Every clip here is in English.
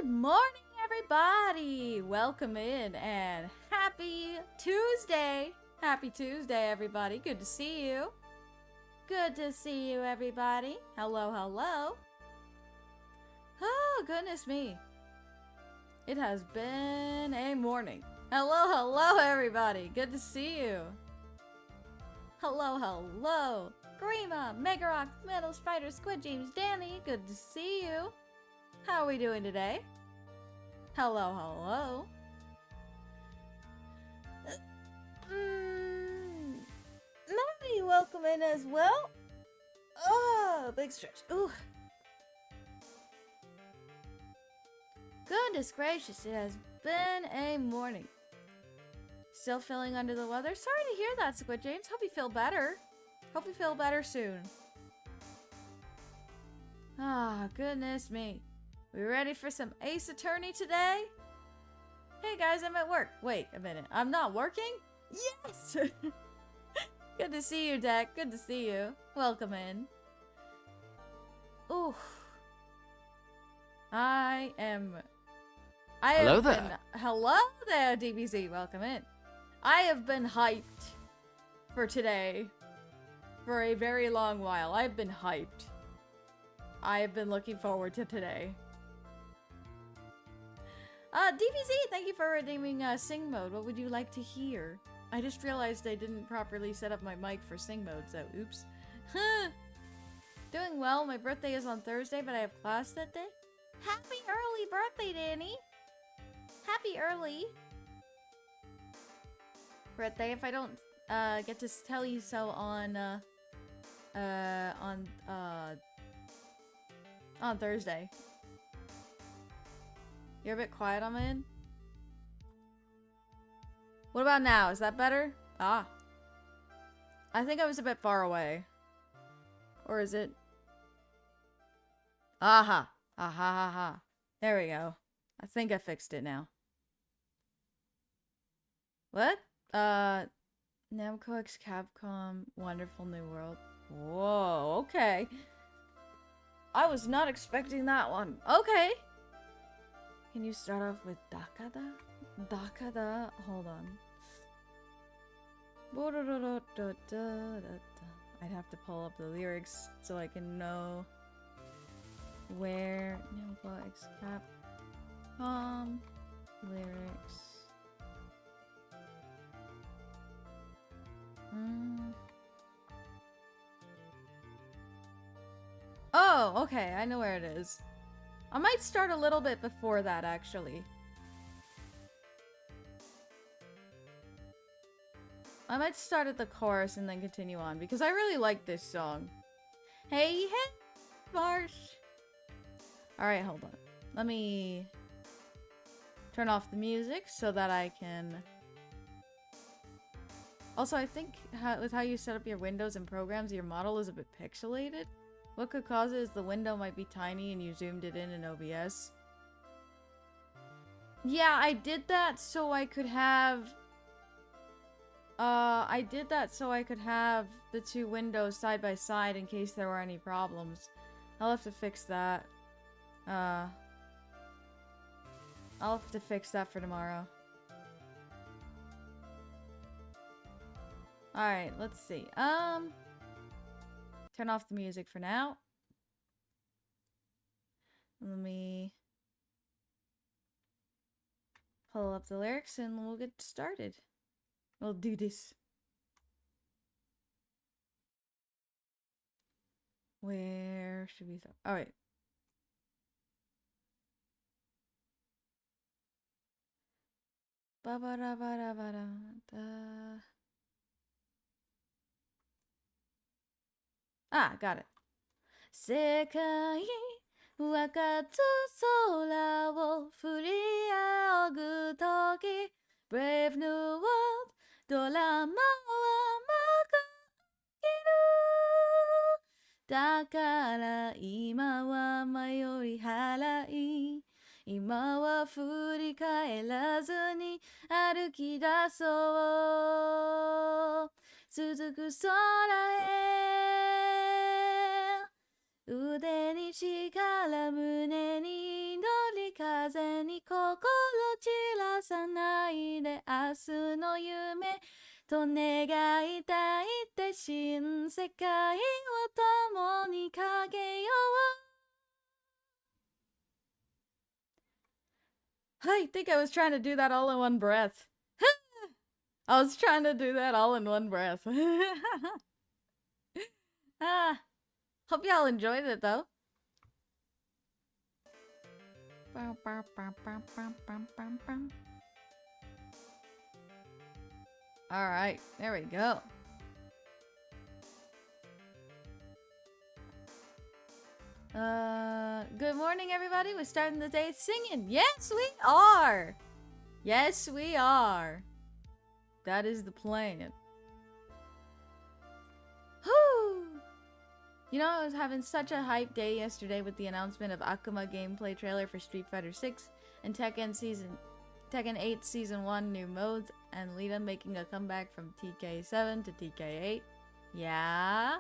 Good morning, everybody. Welcome in and happy Tuesday. Happy Tuesday, everybody. Good to see you. Good to see you, everybody. Hello, hello. Oh, goodness me. It has been a morning. Hello, hello, everybody. Good to see you. Hello, hello. Grima, Megarock, Metal Spider, Squid James, Danny. Good to see you. How are we doing today? Hello, hello. Melody, welcome in as well. Oh, big stretch. Ooh. Goodness gracious, it has been a morning. Still feeling under the weather? Sorry to hear that, Squid James. Hope you feel better. Hope you feel better soon. Ah, goodness me. We ready for some Ace Attorney today? Hey guys, I'm at work. Wait a minute. I'm not working? Yes! Good to see you, Deck. Good to see you. Welcome in. Ooh. Hello there. Hello there, DBZ. Welcome in. I have been hyped for today for a very long while. I've been hyped. I have been looking forward to today. DBZ, thank you for redeeming sing mode. What would you like to hear? I just realized I didn't properly set up my mic for sing mode, so oops. Doing well. My birthday is on Thursday, but I have class that day. Happy early birthday, Danny. Happy early birthday. If I don't get to tell you so on Thursday. You're a bit quiet on my end. What about now? Is that better? Ah. I think I was a bit far away. Or is it? Aha. Aha ha ha. There we go. I think I fixed it now. What? Namco X Capcom Wonderful New World. Whoa, okay. I was not expecting that one. Okay. Can you start off with Dakada? Dakada? Hold on. I'd have to pull up the lyrics so I can know where Namco X Capcom lyrics. Oh, okay. I know where it is. I might start a little bit before that, actually. I might start at the chorus and then continue on, because I really like this song. Hey, hey, Marsh! Alright, hold on. Let me turn off the music so that I can... Also, I think with how you set up your windows and programs, your model is a bit pixelated. What could cause it is the window might be tiny and you zoomed it in OBS. Yeah, I did that so I could have... the two windows side by side in case there were any problems. I'll have to fix that. I'll have to fix that for tomorrow. Alright, let's see. Turn off the music for now. Let me pull up the lyrics and we'll get started. We'll do this. Where should we start? Oh, wait. Ah, got it. 世界分かつ空を振り仰ぐとき Brave New World ドラマは幕切るだから今は迷い払い今は振り返らずに歩き出そう続く空へ腕に力胸に乗り風明日の夢と願いたいって新世界を共にかけよう。I think I was trying to do that all in one breath. I was trying to do that all in one breath. Hope y'all enjoyed it though. Alright, there we go. Good morning everybody. We're starting the day singing. Yes, we are. Yes, we are. That is the plan. Whew. You know, I was having such a hype day yesterday with the announcement of Akuma gameplay trailer for Street Fighter 6 and Tekken 8 Season 1 new modes, and Lita making a comeback from TK7 to TK8. Yeah?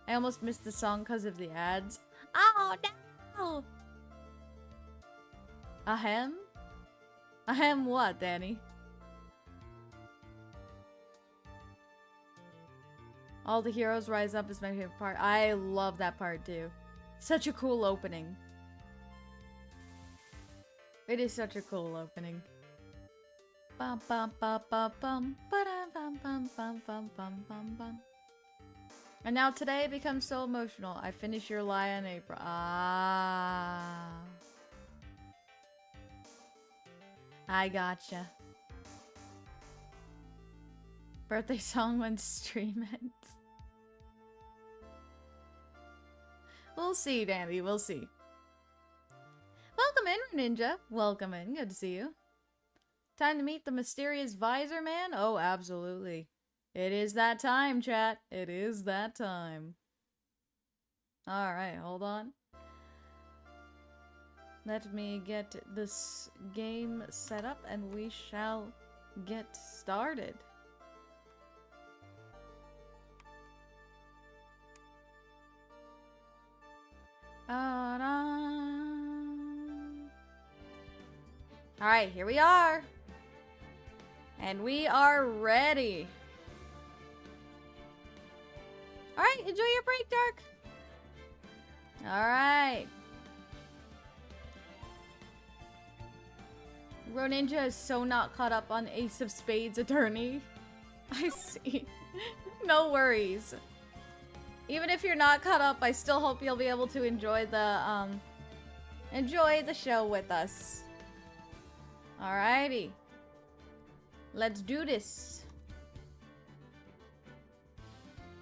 I almost missed the song because of the ads. Oh no! Ahem? Ahem what, Danny? All the heroes rise up is my favorite part. I love that part too. Such a cool opening. It is such a cool opening. Bum bum bum bum bum bum bum bum bum bum bum bum. And now today it becomes so emotional. I finish your lie in April. Ah. I gotcha. Birthday song when stream ends. We'll see, Danny. We'll see. Welcome in, Ninja. Welcome in. Good to see you. Time to meet the mysterious visor man? Oh, absolutely. It is that time, chat. It is that time. Alright, hold on. Let me get this game set up and we shall get started. Alright, here we are. And we are ready. Alright, enjoy your break, Dark. Alright. Roninja is so not caught up on Ace of Spades Attorney. I see. No worries. Even if you're not caught up, I still hope you'll be able to enjoy the show with us. Alrighty. Let's do this.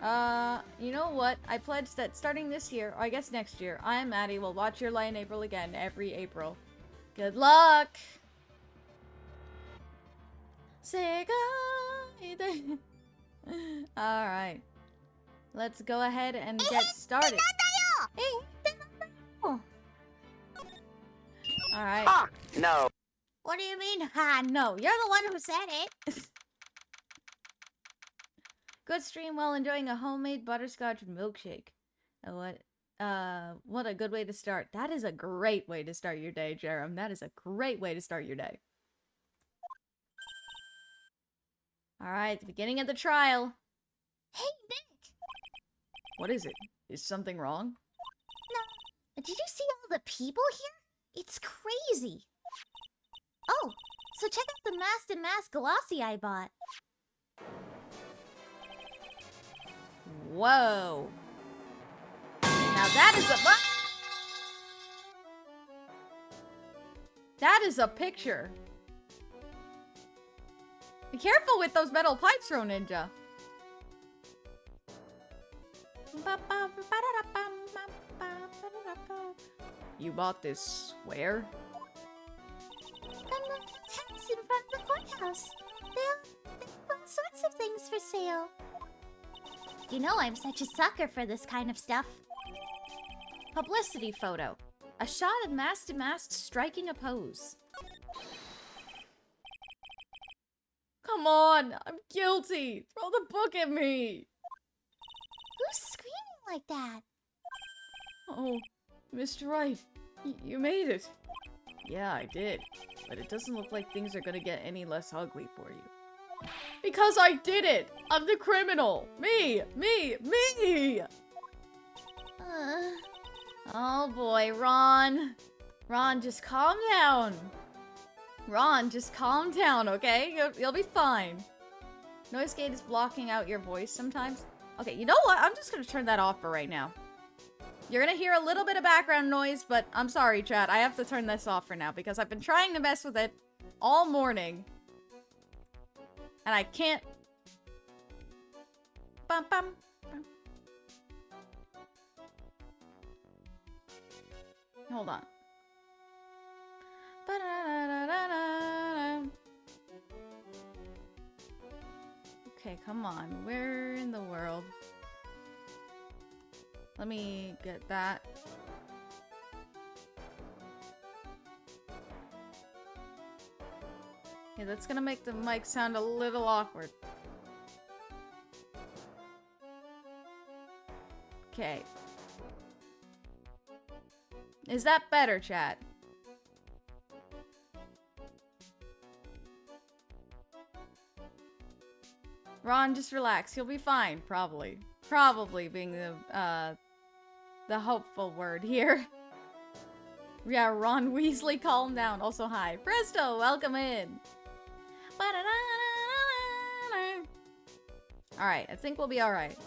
You know what? I pledged that starting this year, or I guess next year, I and Maddie will watch Your Lie in April again every April. Good luck! Say goodbye. Alright. Let's go ahead and get started. Alright. Ah, no. What do you mean, ha, no? You're the one who said it. Good stream while enjoying a homemade butterscotch milkshake. What a good way to start. That is a great way to start your day, Jerem. That is a great way to start your day. Alright, the beginning of the trial. Hey, Nick! What is it? Is something wrong? No. Did you see all the people here? It's crazy. Oh, so check out the Masked and Mask Glossy I bought. Whoa. Now that is a... That is a picture. Be careful with those metal pipes, Ninja. You bought this where? From the tents in front of the courthouse. They have all sorts of things for sale. You know I'm such a sucker for this kind of stuff. Publicity photo. A shot of Masked and Masked striking a pose. Come on, I'm guilty. Throw the book at me. Who's screaming like that? Oh, Mr. Wright, you made it. Yeah, I did. But it doesn't look like things are gonna get any less ugly for you. Because I did it! I'm the criminal! Me! Me! Me! Oh boy, Ron. Ron, just calm down. Ron, just calm down, okay? You'll be fine. Noise gate is blocking out your voice sometimes. Okay, you know what? I'm just gonna turn that off for right now. You're gonna hear a little bit of background noise, but I'm sorry, chat. I have to turn this off for now because I've been trying to mess with it all morning. And I can't... Bum, bum, bum. Hold on. Okay, come on. Where in the world? Let me get that. Okay, that's gonna make the mic sound a little awkward. Okay. Is that better, chat? Ron, just relax. You'll be fine, probably. Probably being the hopeful word here. Yeah, Ron Weasley, calm down. Also, hi. Presto, welcome in. Alright, I think we'll be alright.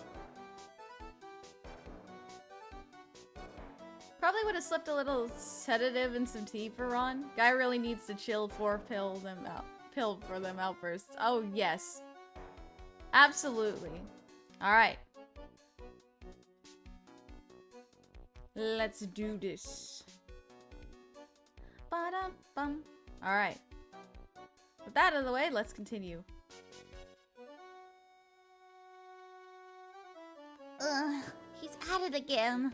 Probably would have slipped a little sedative and some tea for Ron. Guy really needs to chill for pill for them outbursts. Oh, yes. Absolutely. Alright. Let's do this. Ba-dum-bum. Alright. With that out of the way, let's continue. He's at it again.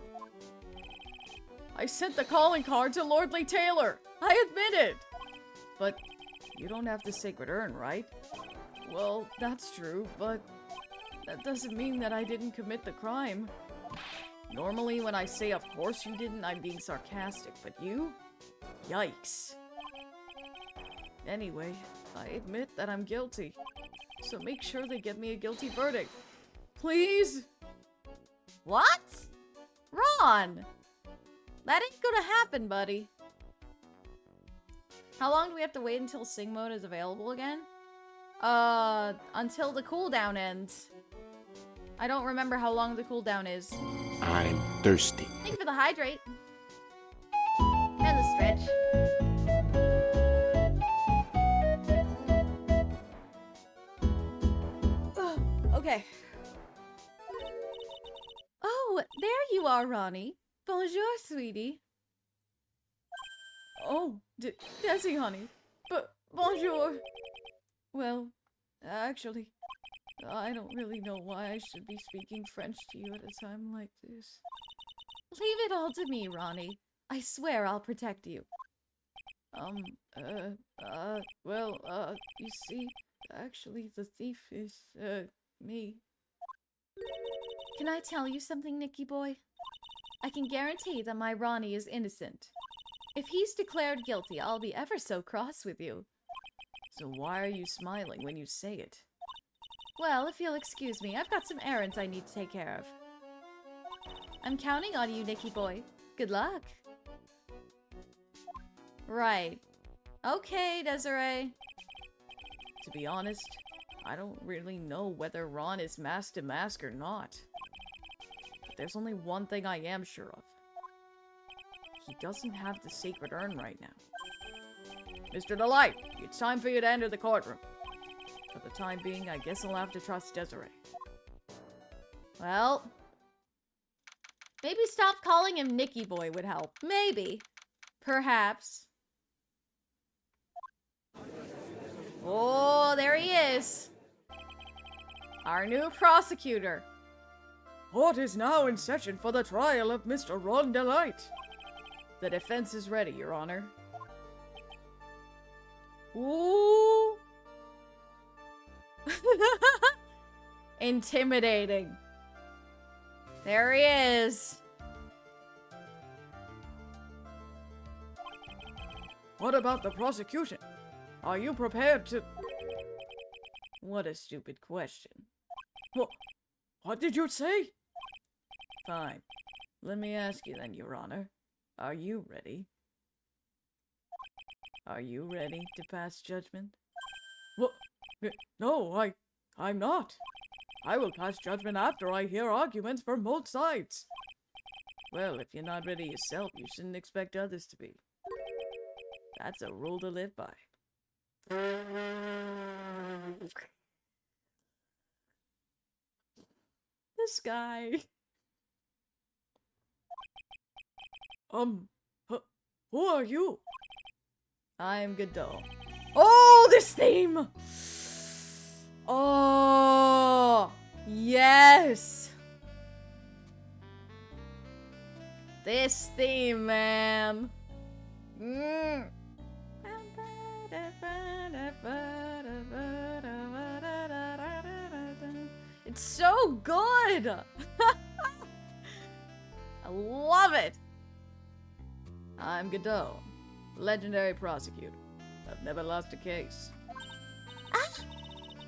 I sent the calling card to Lordly Taylor. I admit it. But you don't have the sacred urn, right? Well, that's true, but that doesn't mean that I didn't commit the crime. Normally, when I say, of course you didn't, I'm being sarcastic, but you? Yikes. Anyway, I admit that I'm guilty. So make sure they give me a guilty verdict. Please? What? Ron! That ain't gonna happen, buddy. How long do we have to wait until Sing mode is available again? Until the cooldown ends. I don't remember how long the cooldown is. I'm thirsty. Thank you for the hydrate. And the stretch. Okay. Oh, there you are, Ronnie. Bonjour, sweetie. Oh, Desi, honey. But bonjour. Well, actually, I don't really know why I should be speaking French to you at a time like this. Leave it all to me, Ronnie. I swear I'll protect you. You see, actually, the thief is, me. Can I tell you something, Nicky boy? I can guarantee that my Ronnie is innocent. If he's declared guilty, I'll be ever so cross with you. So why are you smiling when you say it? Well, if you'll excuse me, I've got some errands I need to take care of. I'm counting on you, Nicky boy. Good luck. Right. Okay, Desiree. To be honest, I don't really know whether Ron is masked to mask or not. But there's only one thing I am sure of. He doesn't have the sacred urn right now. Mr. Delight, it's time for you to enter the courtroom. For the time being, I guess I'll have to trust Desiree. Well, maybe stop calling him Nicky Boy would help. Maybe. Perhaps. Oh, there he is. Our new prosecutor. Court is now in session for the trial of Mr. Ron Delight. The defense is ready, Your Honor. Ooh. Intimidating. There he is. What about the prosecution? Are you prepared to... What a stupid question. What did you say? Fine. Let me ask you then, Your Honor. Are you ready? Are you ready to pass judgment? What? No, I'm not. I will pass judgment after I hear arguments from both sides. Well, if you're not ready yourself, you shouldn't expect others to be. That's a rule to live by. This guy. Who are you? I'm Godot. Oh, this theme! Oh, yes! This theme, man. It's so good! I love it! I'm Godot, legendary prosecutor. I've never lost a case. Ah!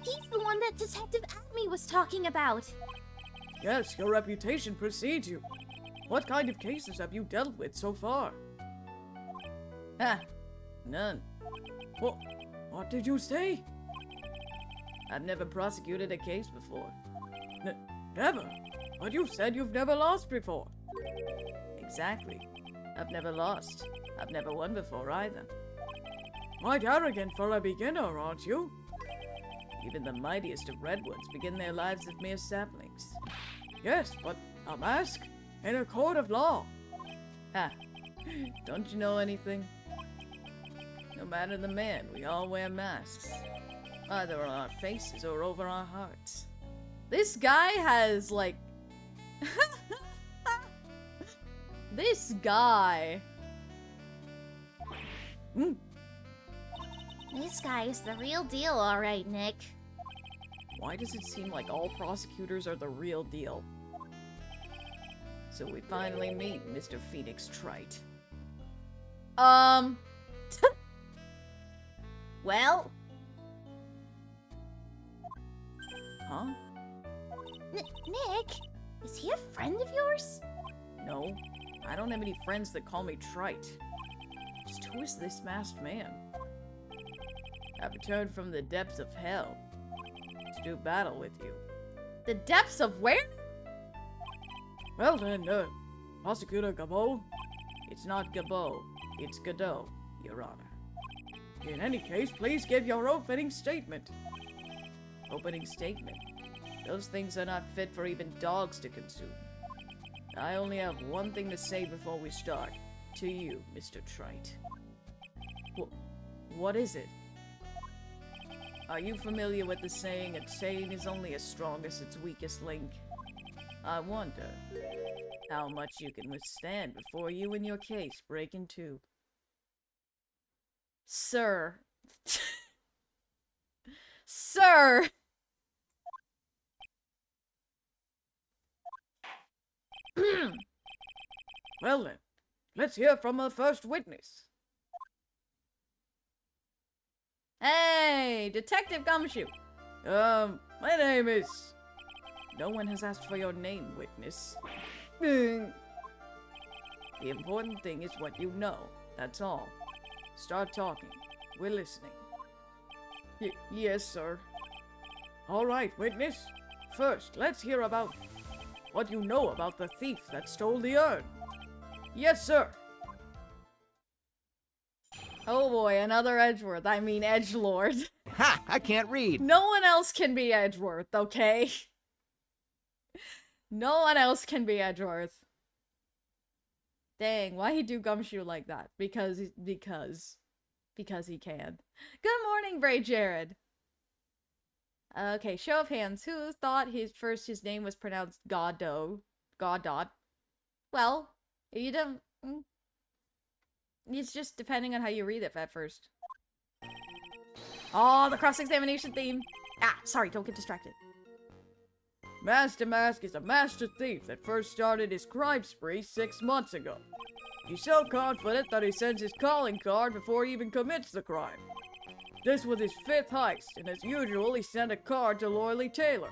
He's the one that Detective Acme was talking about. Yes, your reputation precedes you. What kind of cases have you dealt with so far? Ah, none. What did you say? I've never prosecuted a case before. Never? But you said you've never lost before. Exactly. I've never lost. I've never won before either. Quite arrogant for a beginner, aren't you? Even the mightiest of redwoods begin their lives as mere saplings. Yes, but a mask? In a court of law. Ha! Don't you know anything? No matter the man, we all wear masks. Either on our faces or over our hearts. This guy has, like... This guy... This guy is the real deal, alright, Nick. Why does it seem like all prosecutors are the real deal? So we finally meet Mr. Phoenix Trite. Well? Huh? Nick? Is he a friend of yours? No. I don't have any friends that call me Trite. Just who is this masked man? I've returned from the depths of hell to do battle with you. The depths of where? Well then, Prosecutor Gabo. It's not Gabo, it's Godot, Your Honor. In any case, please give your opening statement. Opening statement? Those things are not fit for even dogs to consume. I only have one thing to say before we start. To you, Mr. Trite. What is it? Are you familiar with the saying, a chain is only as strong as its weakest link? I wonder how much you can withstand before you and your case break in two. Sir. Sir! Well then, let's hear from the first witness. Hey, Detective Gumshoe. My name is... No one has asked for your name, witness. The important thing is what you know, that's all. Start talking. We're listening. Yes, sir. All right, witness. First, let's hear about what you know about the thief that stole the urn. Yes, sir. Oh boy, another Edgeworth. I mean Edgelord. Ha! I can't read. No one else can be Edgeworth, okay? No one else can be Edgeworth. Dang, why he do Gumshoe like that? Because he can. Good morning, Bray Jared. Okay, show of hands. Who thought his name was pronounced Godot? Godot. Well, you don't... It's just depending on how you read it at first. Oh, the cross-examination theme. Ah, sorry, don't get distracted. Master Mask is a master thief that first started his crime spree 6 months ago. He's so confident that he sends his calling card before he even commits the crime. This was his 5th heist, and as usual, he sent a card to Loyally Taylor.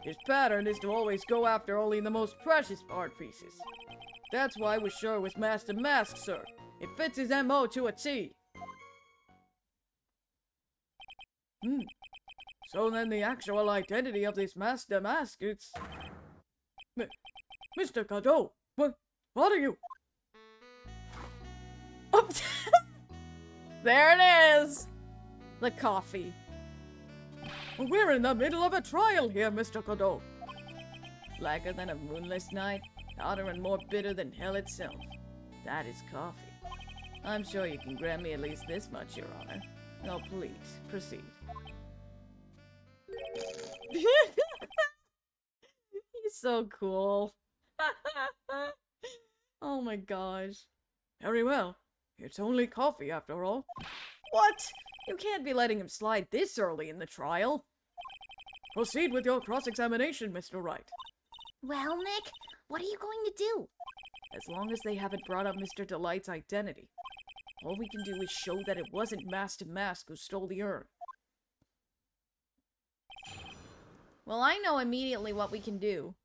His pattern is to always go after only the most precious art pieces. That's why we're sure it was Master Mask, sir. It fits his MO to a T. So then the actual identity of this Master Mask, it's... Mr. Godot, what are you? Oh. There it is! The coffee. We're in the middle of a trial here, Mr. Godot. Blacker than a moonless night, hotter and more bitter than hell itself. That is coffee. I'm sure you can grant me at least this much, Your Honor. Oh, please, proceed. He's so cool. Oh my gosh. Very well. It's only coffee after all. What? You can't be letting him slide this early in the trial. Proceed with your cross-examination, Mr. Wright. Well, Nick, what are you going to do? As long as they haven't brought up Mr. Delight's identity, all we can do is show that it wasn't Master Mask who stole the urn. Well, I know immediately what we can do.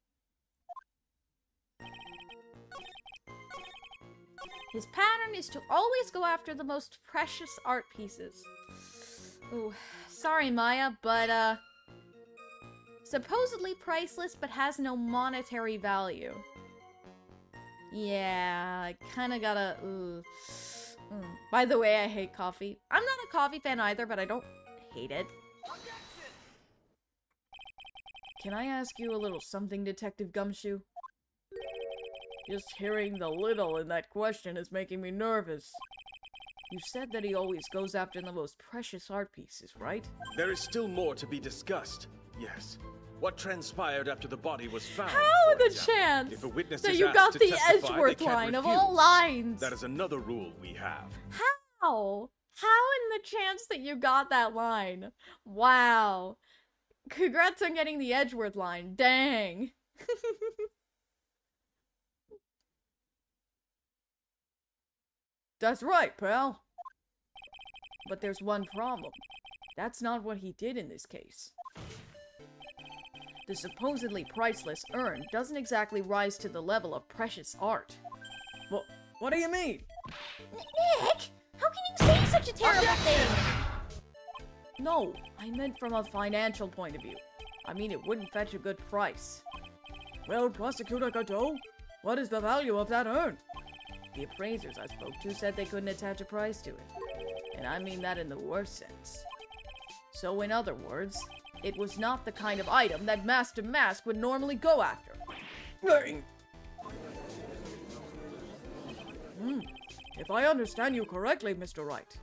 His pattern is to always go after the most precious art pieces. Ooh, sorry, Maya, but, supposedly priceless, but has no monetary value. Yeah, I kinda gotta... By the way, I hate coffee. I'm not a coffee fan either, but I don't hate it. Can I ask you a little something, Detective Gumshoe? Just hearing the little in that question is making me nervous. You said that he always goes after the most precious art pieces, right? There is still more to be discussed, yes. What transpired after the body was found? How for the example. chance If a witness that is you asked got to the testify, Edgeworth they can't line of refuse. all lines? That is another rule we have. How? How in the chance that you got that line? Wow. Congrats on getting the Edgeworth line. Dang. That's right, pal. But there's one problem. That's not what he did in this case. The supposedly priceless urn doesn't exactly rise to the level of precious art. What do you mean? Nick, how can you say such a terrible thing? No, I meant from a financial point of view. I mean, it wouldn't fetch a good price. Well, Prosecutor Godot, what is the value of that urn? The appraisers I spoke to said they couldn't attach a price to it. And I mean that in the worst sense. So in other words, it was not the kind of item that Master Mask would normally go after. If I understand you correctly, Mr. Wright,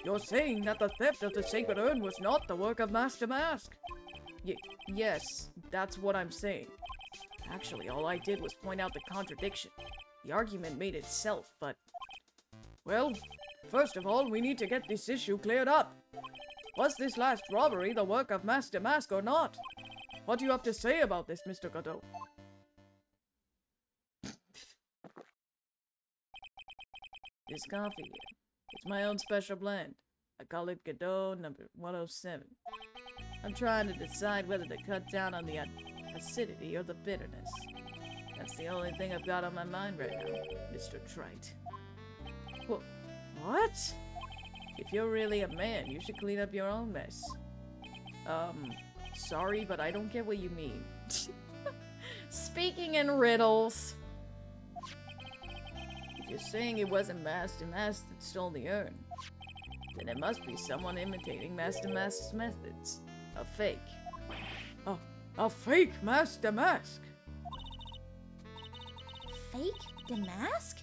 you're saying that the theft of the sacred urn was not the work of Master Mask? Yes, that's what I'm saying. Actually, all I did was point out the contradiction. The argument made itself, but... Well, first of all, we need to get this issue cleared up. Was this last robbery the work of Master Mask or not? What do you have to say about this, Mr. Godot? This coffee here, it's my own special blend. I call it Godot number 107. I'm trying to decide whether to cut down on the acidity or the bitterness. That's the only thing I've got on my mind right now, Mr. Trite. What? If you're really a man, you should clean up your own mess. Sorry, but I don't get what you mean. Speaking in riddles. If you're saying it wasn't Master Mask that stole the urn, then it must be someone imitating Master Mask's methods. A fake. A fake Master Mask? Fake the mask?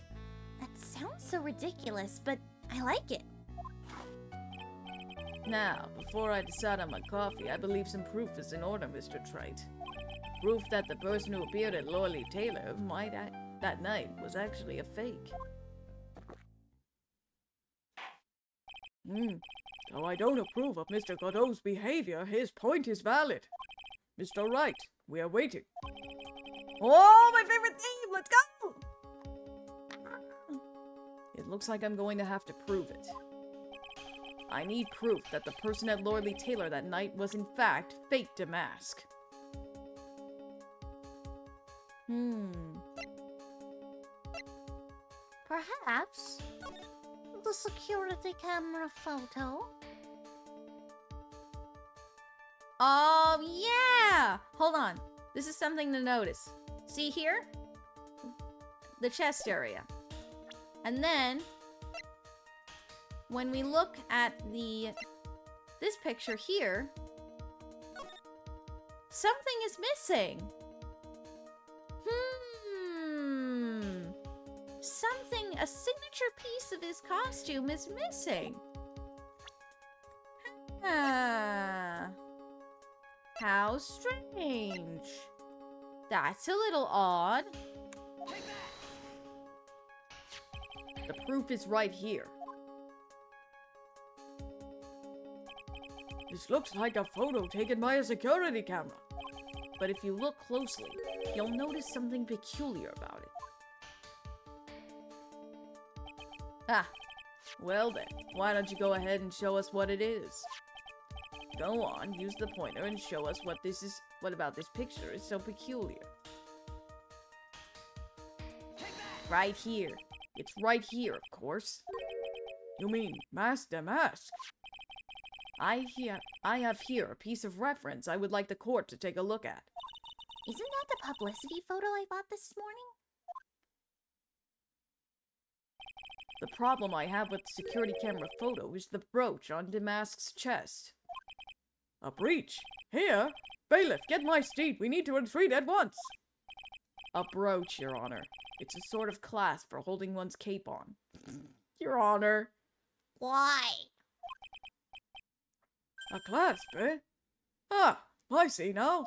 That sounds so ridiculous, but I like it. Now, before I decide on my coffee, I believe some proof is in order, Mr. Trite. Proof that the person who appeared at Loyally Taylor that night was actually a fake. Though I don't approve of Mr. Godot's behavior, his point is valid. Mr. Wright, we are waiting. Oh, my favorite theme! Let's go! It looks like I'm going to have to prove it. I need proof that the person at Lordly Taylor that night was in fact Fate Damask. Perhaps the security camera photo. Oh, yeah! Hold on. This is something to notice. See here? The chest area. And then, when we look at this picture here, something is missing. A signature piece of his costume is missing. How strange. That's a little odd. The proof is right here. This looks like a photo taken by a security camera. But if you look closely, you'll notice something peculiar about it. Ah, well then, why don't you go ahead and show us what it is? Go on, use the pointer and show us what about this picture is so peculiar. Right here. It's right here, of course. You mean Mask Damask? I have here a piece of reference I would like the court to take a look at. Isn't that the publicity photo I bought this morning? The problem I have with the security camera photo is the brooch on Damask's chest. A breach? Here? Bailiff, get my steed. We need to retreat at once. A brooch, Your Honor. It's a sort of clasp for holding one's cape on. Your Honor. Why? A clasp, eh? Ah, I see now.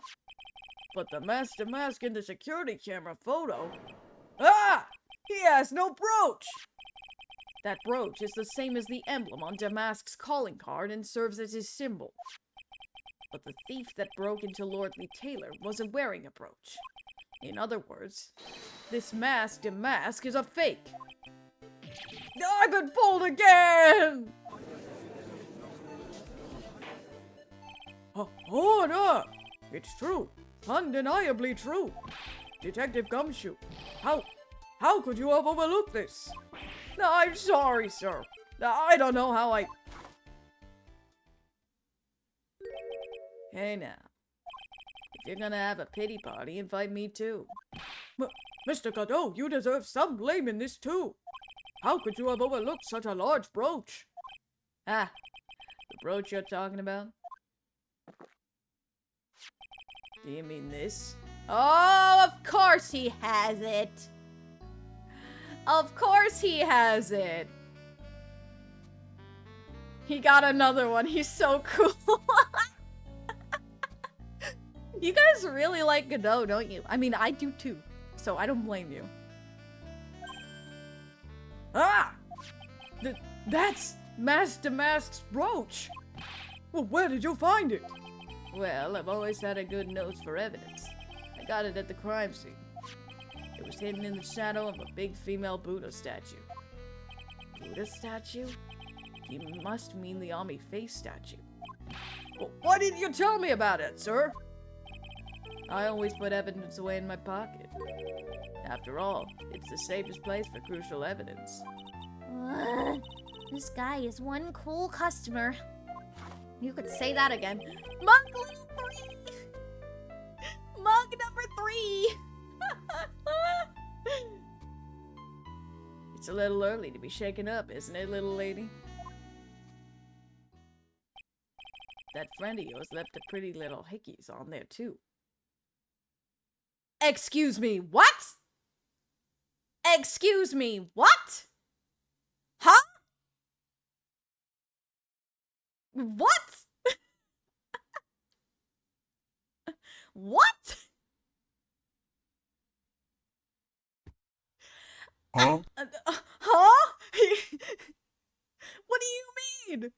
But the Master Mask in the security camera photo... Ah! He has no brooch! That brooch is the same as the emblem on Damask's calling card and serves as his symbol. But the thief that broke into Lordly Taylor wasn't wearing a brooch. In other words, this Mask Damask is a fake. I've been fooled again! Hold up! It's true. Undeniably true. Detective Gumshoe, how could you have overlooked this? No, I'm sorry, sir. I don't know how I... Hey now. If you're gonna have a pity party, invite me too. Mr. Godot, you deserve some blame in this too. How could you have overlooked such a large brooch? Ah, the brooch you're talking about? Do you mean this? Oh, of course he has it! Of course he has it! He got another one. He's so cool. You guys really like Godot, don't you? I mean, I do too. So I don't blame you. Ah! That's Mask Damask's brooch! Well, where did you find it? Well, I've always had a good nose for evidence. I got it at the crime scene. It was hidden in the shadow of a big female Buddha statue. Buddha statue? You must mean the Ami face statue. Well, why didn't you tell me about it, sir? I always put evidence away in my pocket. After all, it's the safest place for crucial evidence. This guy is one cool customer. You could say that again. Mug level 3! Mug number 3! It's a little early to be shaken up, isn't it, little lady? That friend of yours left a pretty little hickeys on there, too. Excuse me, what? Excuse me, what? Huh? What? What? Huh? Huh? What do you mean?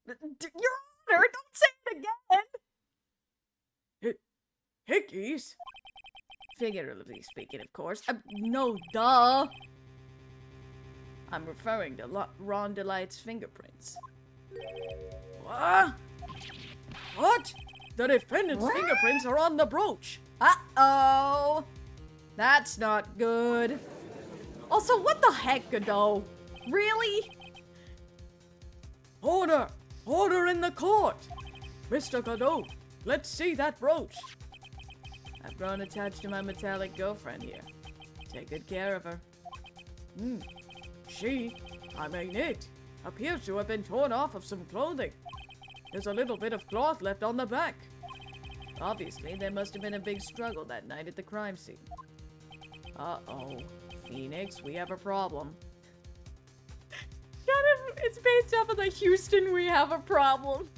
Your Honor, don't say it again! Hickeys? Figuratively speaking, of course. No, duh. I'm referring to Ron Delight's fingerprints. What? What? The defendant's fingerprints are on the brooch. Uh-oh. That's not good. Also, what the heck, Godot? Really? Order! Order in the court! Mr. Godot, let's see that brooch. I've grown attached to my metallic girlfriend here. Take good care of her. She, I mean it, appears to have been torn off of some clothing. There's a little bit of cloth left on the back. Obviously, there must have been a big struggle that night at the crime scene. Uh-oh. Phoenix, we have a problem. It's based off of the Houston, we have a problem.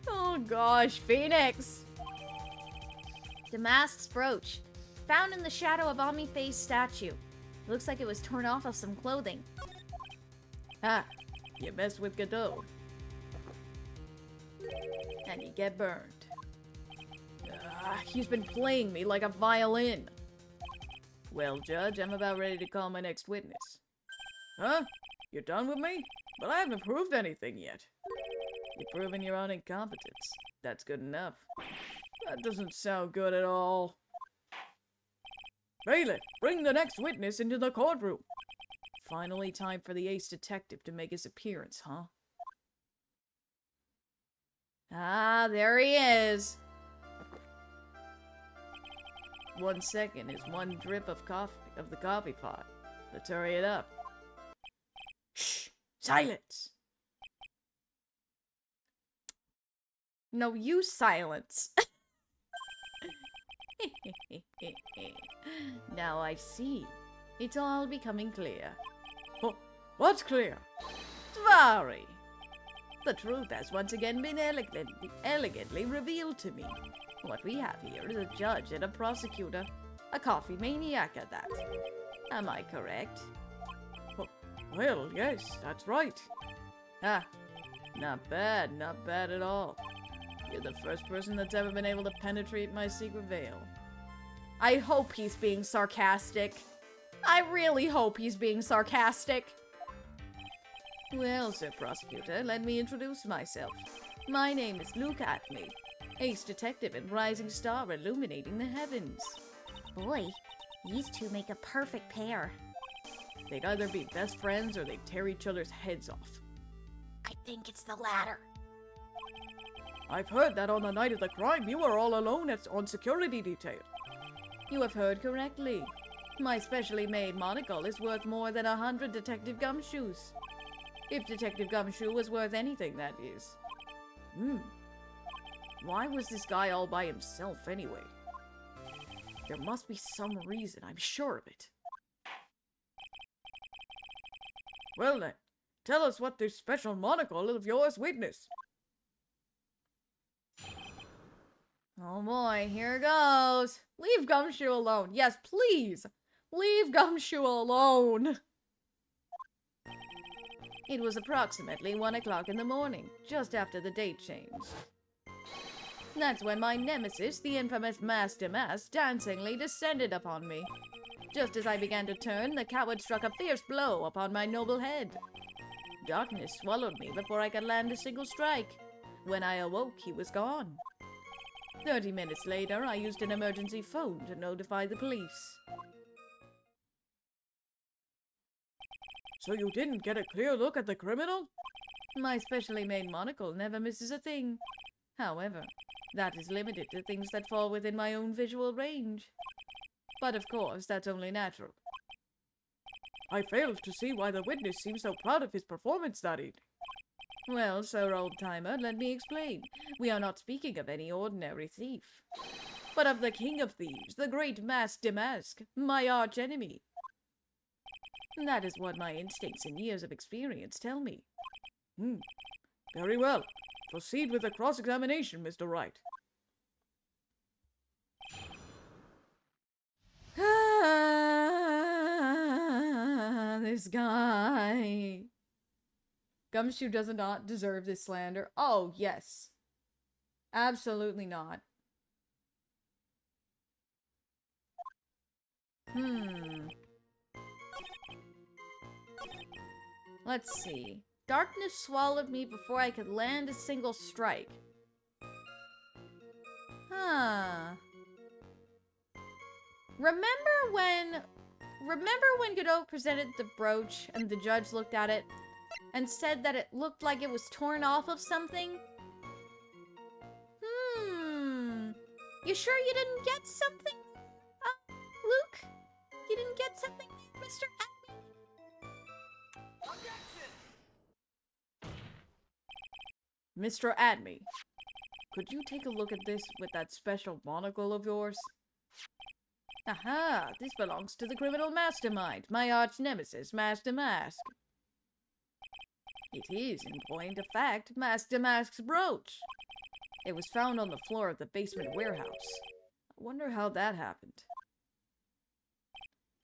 Oh gosh, Phoenix. Damask's brooch. Found in the shadow of Omni-Face's statue. Looks like it was torn off of some clothing. Ah, you mess with Godot. And you get burned. He's been playing me like a violin. Well, Judge, I'm about ready to call my next witness. Huh? You're done with me? But I haven't proved anything yet. You've proven your own incompetence. That's good enough. That doesn't sound good at all. Bailiff, bring the next witness into the courtroom. Finally time for the ace detective to make his appearance, huh? Ah, there he is. 1 second is one drip of coffee of the coffee pot. Let's hurry it up. Shh! Silence! No, you silence. Now I see. It's all becoming clear. Oh, what's clear? Sorry. The truth has once again been elegantly revealed to me. What we have here is a judge and a prosecutor. A coffee maniac at that. Am I correct? Well, yes, that's right. Ah, not bad at all. You're the first person that's ever been able to penetrate my secret veil. I hope he's being sarcastic. I really hope he's being sarcastic. Well, Sir Prosecutor, let me introduce myself. My name is Luke Acme, ace detective and rising star illuminating the heavens. Boy, these two make a perfect pair. They'd either be best friends or they'd tear each other's heads off. I think it's the latter. I've heard that on the night of the crime you were all alone on security detail. You have heard correctly. My specially made monocle is worth more than 100 Detective Gumshoes. If Detective Gumshoe was worth anything, that is. Why was this guy all by himself anyway? There must be some reason, I'm sure of it. Well then, tell us what this special monocle of yours witnessed. Oh boy, here goes. Leave Gumshoe alone. Yes, please. Leave Gumshoe alone. It was approximately 1 o'clock in the morning, just after the date change. That's when my nemesis, the infamous Master Mass, dancingly descended upon me. Just as I began to turn, the coward struck a fierce blow upon my noble head. Darkness swallowed me before I could land a single strike. When I awoke, he was gone. 30 minutes later, I used an emergency phone to notify the police. So you didn't get a clear look at the criminal? My specially made monocle never misses a thing. However, that is limited to things that fall within my own visual range. But of course, that's only natural. I failed to see why the witness seems so proud of his performance that evening. Well, sir old-timer, let me explain. We are not speaking of any ordinary thief, but of the king of thieves, the great Mass Damask, my arch-enemy. That is what my instincts and years of experience tell me. Very well. Proceed with the cross-examination, Mr. Wright. This guy. Gumshoe does not deserve this slander. Oh, yes. Absolutely not. Let's see. Darkness swallowed me before I could land a single strike. Huh. Remember when Godot presented the brooch and the judge looked at it and said that it looked like it was torn off of something? You sure you didn't get something, Luke? You didn't get something, Mr. Adme? Mr. Adme, could you take a look at this with that special monocle of yours? Aha! This belongs to the criminal mastermind, my arch nemesis, Master Mask. It is, in point of fact, Master Mask's brooch. It was found on the floor of the basement warehouse. I wonder how that happened.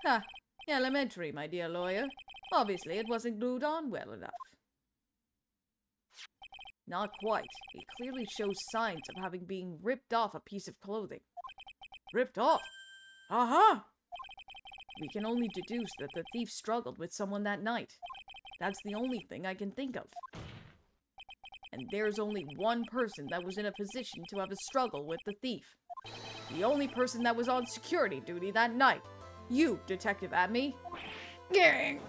Ha! Elementary, my dear lawyer. Obviously, it wasn't glued on well enough. Not quite. It clearly shows signs of having been ripped off a piece of clothing. Ripped off? Aha! We can only deduce that the thief struggled with someone that night. That's the only thing I can think of. And there's only one person that was in a position to have a struggle with the thief. The only person that was on security duty that night. You, Detective Adme. Gang!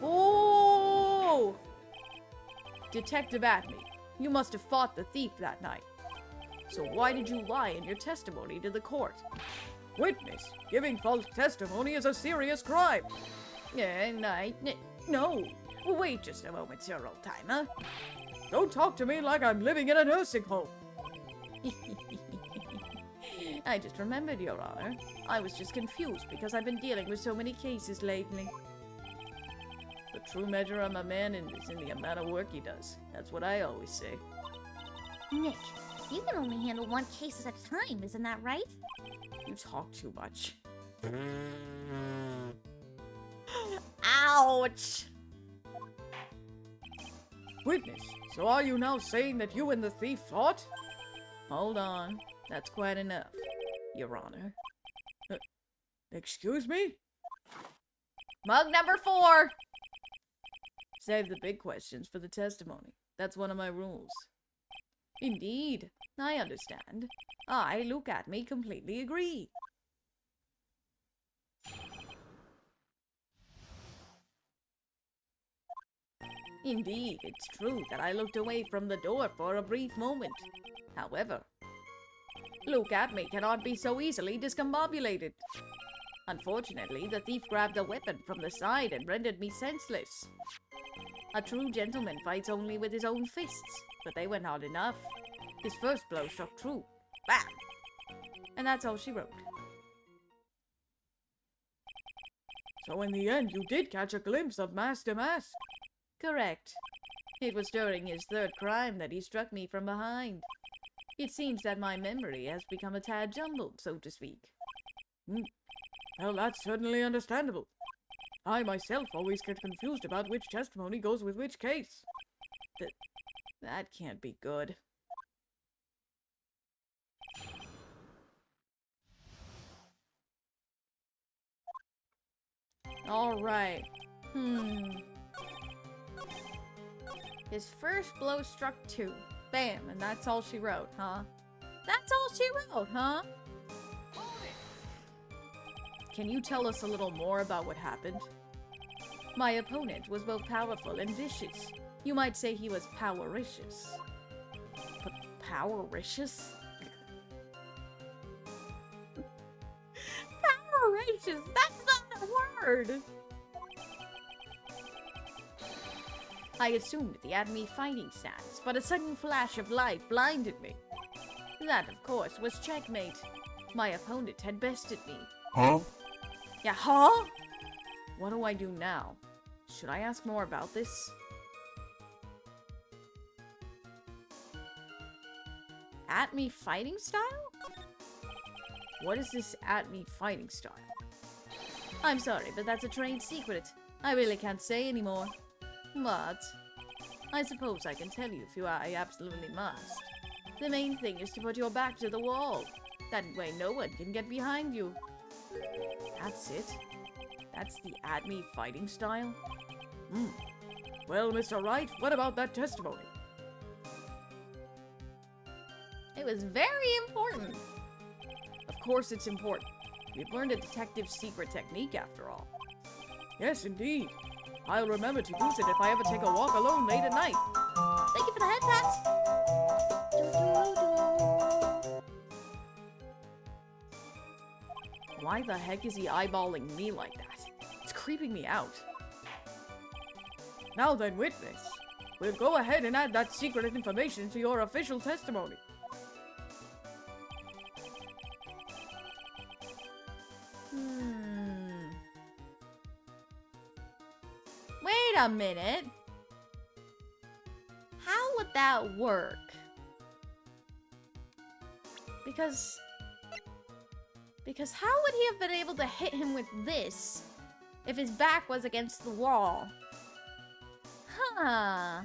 Oh! Detective Adme, you must have fought the thief that night. So why did you lie in your testimony to the court? Witness, giving false testimony is a serious crime. No. Wait just a moment, Sir Old-Timer. Don't talk to me like I'm living in a nursing home. I just remembered, Your Honor. I was just confused because I've been dealing with so many cases lately. The true measure of a man is in the amount of work he does. That's what I always say. Nick, you can only handle one case at a time, isn't that right? You talk too much. Ouch! Witness, so are you now saying that you and the thief fought? Hold on. That's quite enough, Your Honor. Excuse me? Mug number 4! Save the big questions for the testimony. That's one of my rules. Indeed. I understand. I, Luke Adme, completely agree. Indeed, it's true that I looked away from the door for a brief moment. However, Luke Adme cannot be so easily discombobulated. Unfortunately, the thief grabbed a weapon from the side and rendered me senseless. A true gentleman fights only with his own fists, but they went hard enough. His first blow struck true. Bam! And that's all she wrote. So in the end, you did catch a glimpse of Master Mask? Correct. It was during his third crime that he struck me from behind. It seems that my memory has become a tad jumbled, so to speak. Well, that's certainly understandable. I myself always get confused about which testimony goes with which case. That can't be good. Alright. His first blow struck 2. Bam, and that's all she wrote, huh? That's all she wrote, huh? Can you tell us a little more about what happened? My opponent was both powerful and vicious. You might say he was powericious. Powericious? Powericious? That's not a word! I assumed the Adme fighting stance, but a sudden flash of light blinded me. That, of course, was checkmate. My opponent had bested me. Huh? Yeah, huh? What do I do now? Should I ask more about this? Adme fighting style? What is this Adme fighting style? I'm sorry, but that's a trade secret. I really can't say anymore. But I suppose I can tell you if I absolutely must. The main thing is to put your back to the wall. That way no one can get behind you. That's it? That's the Adme fighting style? Well, Mr. Wright, what about that testimony? It was very important. Of course it's important. We've learned a detective's secret technique after all. Yes, indeed. I'll remember to use it if I ever take a walk alone late at night. Thank you for the head pats. Why the heck is he eyeballing me like that? It's creeping me out. Now then, witness. We'll go ahead and add that secret information to your official testimony. Wait a minute. How would that work? Because how would he have been able to hit him with this if his back was against the wall? Huh.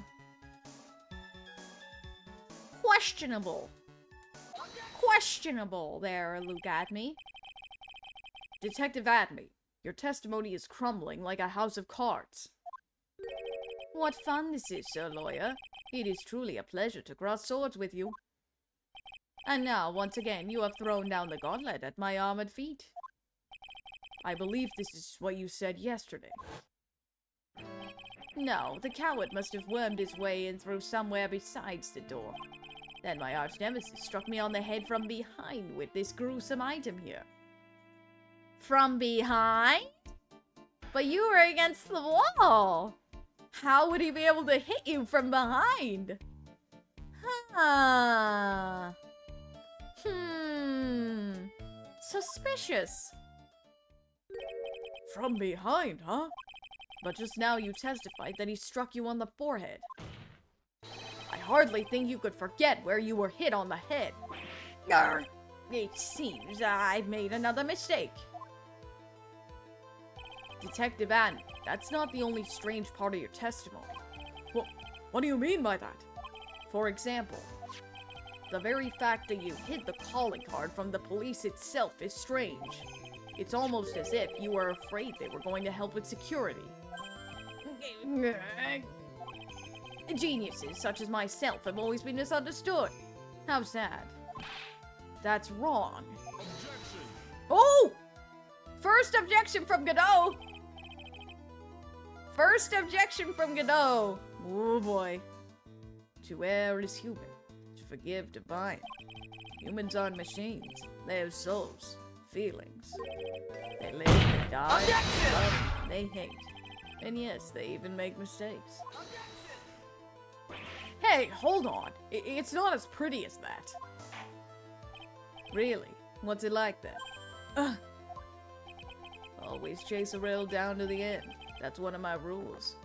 Questionable. Questionable there, Luke Adme. Detective Adme, your testimony is crumbling like a house of cards. What fun this is, Sir Lawyer. It is truly a pleasure to cross swords with you. And now, once again, you have thrown down the gauntlet at my armored feet. I believe this is what you said yesterday. No, the coward must have wormed his way in through somewhere besides the door. Then my arch-nemesis struck me on the head from behind with this gruesome item here. From behind? But you were against the wall! How would he be able to hit you from behind? Huh. Suspicious. From behind, huh? But just now you testified that he struck you on the forehead. I hardly think you could forget where you were hit on the head. It seems I've made another mistake. Detective Anne, that's not the only strange part of your testimony. What do you mean by that? For example, the very fact that you hid the calling card from the police itself is strange. It's almost as if you were afraid they were going to help with security. Geniuses such as myself have always been misunderstood. How sad. That's wrong. Objection! Oh! First objection from Godot! First objection from Godot! Oh boy. To err is human. To forgive divine. Humans aren't machines. They have souls. Feelings. They live, they die, they love, they hate. And yes, they even make mistakes. Hey, hold on. It's not as pretty as that. Really? What's it like then? Always chase a rail down to the end. That's one of my rules.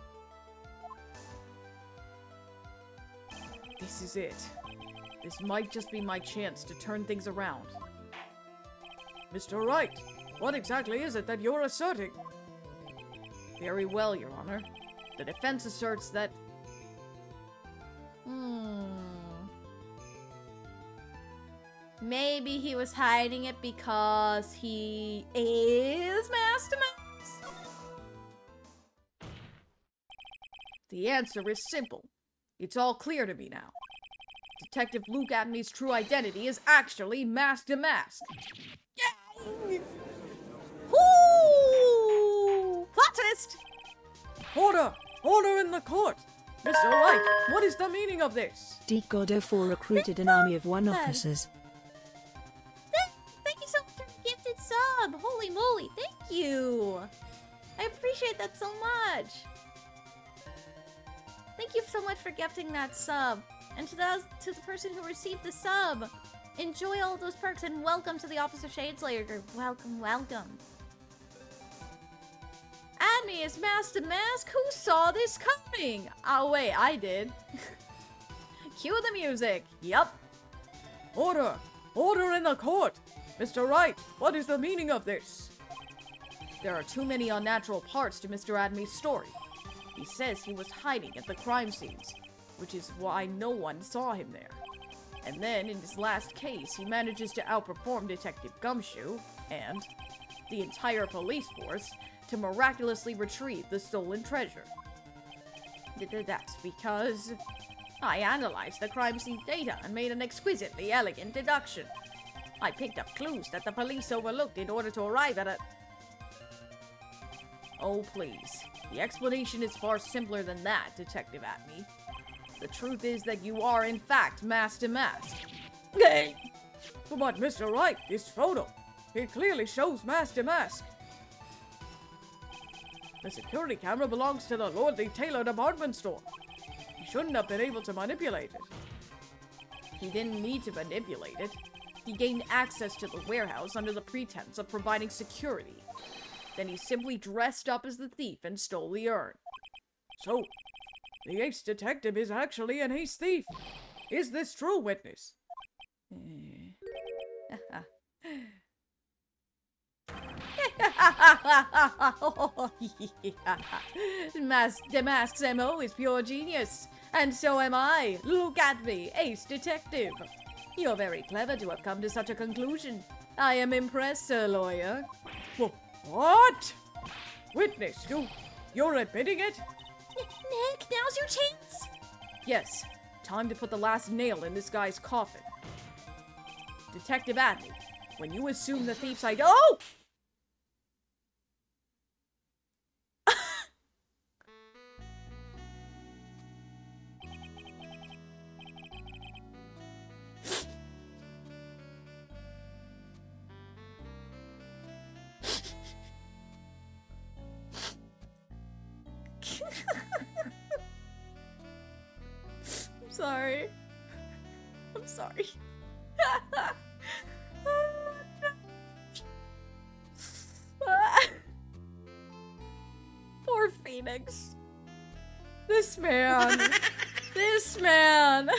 This is it. This might just be my chance to turn things around. Mr. Wright, what exactly is it that you're asserting? Very well, Your Honor. The defense asserts that... Maybe he was hiding it because he is Master Max? The answer is simple. It's all clear to me now. Detective Luke Abney's true identity is actually Master Mask. Yeah! Whoo! Plot twist! Order! Order in the court! Mr. Wright, what is the meaning of this? Godot 4 recruited an army of 1 officers. Thank you so much for the gifted sub. Holy moly, thank you. I appreciate that so much. Thank you so much for gifting that sub. And to the person who received the sub, enjoy all of those perks and welcome to the Officer Shadeslayer group. Welcome, welcome. Add me as Master Mask. Who saw this coming? Oh wait, I did. Cue the music. Yup. Order! Order in the court! Mr. Wright, what is the meaning of this? There are too many unnatural parts to Mr. Adme's story. He says he was hiding at the crime scenes, which is why no one saw him there. And then, in his last case, he manages to outperform Detective Gumshoe and the entire police force to miraculously retrieve the stolen treasure. That's because I analyzed the crime scene data and made an exquisitely elegant deduction. I picked up clues that the police overlooked in order to arrive at a... Oh, please. The explanation is far simpler than that, Detective Atney. The truth is that you are, in fact, mask to mask. But Mr. Wright, this photo, it clearly shows mask to mask. The security camera belongs to the Lordly Taylor department store. He shouldn't have been able to manipulate it. He didn't need to manipulate it. He gained access to the warehouse under the pretense of providing security. Then he simply dressed up as the thief and stole the urn. So, the ace detective is actually an ace thief. Is this true, witness? The mask's MO is pure genius, and so am I. Look at me, ace detective. You're very clever to have come to such a conclusion. I am impressed, sir lawyer. What? Witness, you're admitting it? Nick, now's your chance. Yes, time to put the last nail in this guy's coffin. Detective Atney, when you assume the thief's ID— Oh! Sorry. I'm sorry. Poor Phoenix. This man. This man.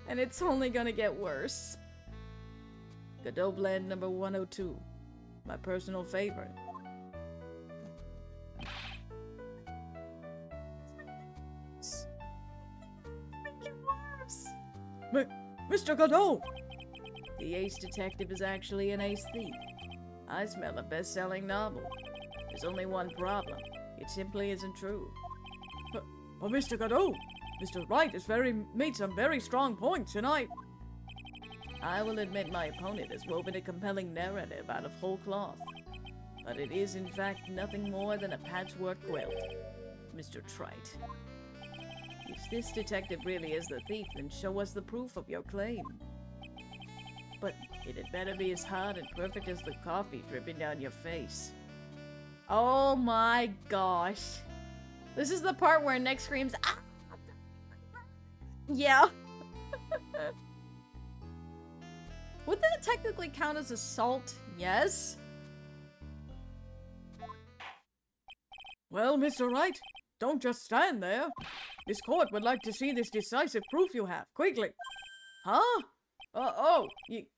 And it's only gonna get worse. Godot blend number 102. My personal favorite. Mr. Godot! The ace detective is actually an ace thief. I smell a best-selling novel. There's only one problem. It simply isn't true. But Mr. Godot, Mr. Wright has made some very strong points, and I will admit my opponent has woven a compelling narrative out of whole cloth. But it is, in fact, nothing more than a patchwork quilt, Mr. Trite. If this detective really is the thief, then show us the proof of your claim. But it had better be as hard and perfect as the coffee dripping down your face. Oh my gosh. This is the part where Nick screams, "Ah!" Yeah. Would that technically count as assault? Yes. Well, Mr. Wright, don't just stand there. This court would like to see this decisive proof you have, quickly. Huh?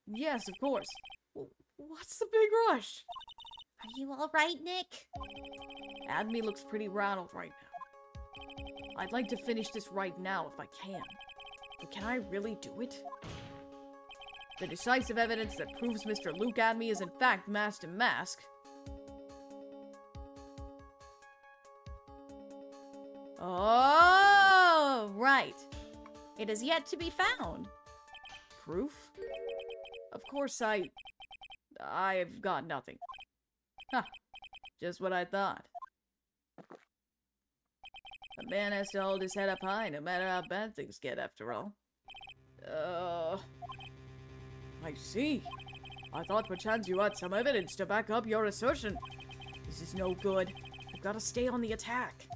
Yes, of course. What's the big rush? Are you alright, Nick? Adme looks pretty rattled right now. I'd like to finish this right now if I can. But can I really do it? The decisive evidence that proves Mr. Luke Adme is in fact mask to mask. Oh, right. It is yet to be found. Proof? Of course I've got nothing. Huh. Just what I thought. A man has to hold his head up high no matter how bad things get, after all. I see. I thought perchance you had some evidence to back up your assertion. This is no good. I've got to stay on the attack.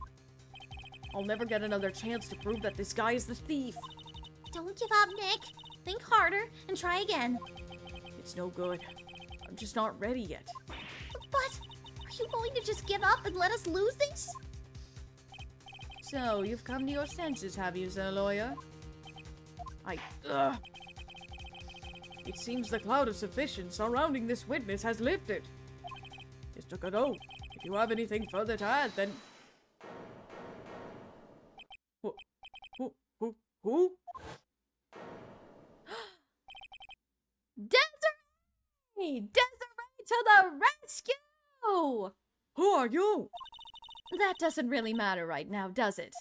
I'll never get another chance to prove that this guy is the thief. Don't give up, Nick. Think harder and try again. It's no good. I'm just not ready yet. But are you going to just give up and let us lose this? So, you've come to your senses, have you, sir lawyer? It seems the cloud of suspicion surrounding this witness has lifted. Mr. Godot, if you have anything further to add, then... Who? Desiree! Desiree to the rescue! Who are you? That doesn't really matter right now, does it?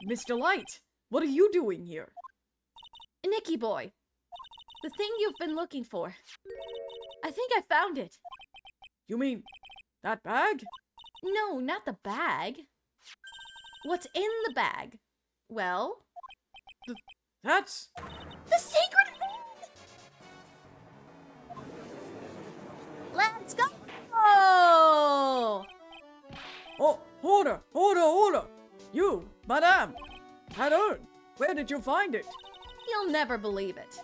Mr. Light, what are you doing here? Nicky boy, the thing you've been looking for. I think I found it. You mean that bag? No, not the bag. What's in the bag? Well, That's... The secret urn! Let's go! oh! Oh, order! You, madame! That urn! Where did you find it? You'll never believe it.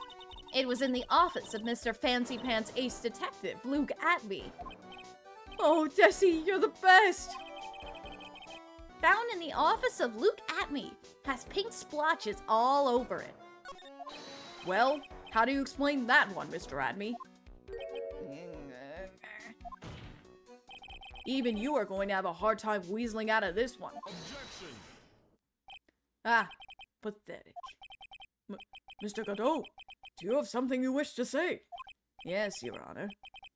It was in the office of Mr. Fancy Pants Ace Detective, Luke Atby. Oh, Desi, you're the best! Found in the office of Luke Atby. Has pink splotches all over it. Well, how do you explain that one, Mr. Adme? Even you are going to have a hard time weaseling out of this one. Objection! Ah, pathetic. Mr. Godot, do you have something you wish to say? Yes, Your Honor.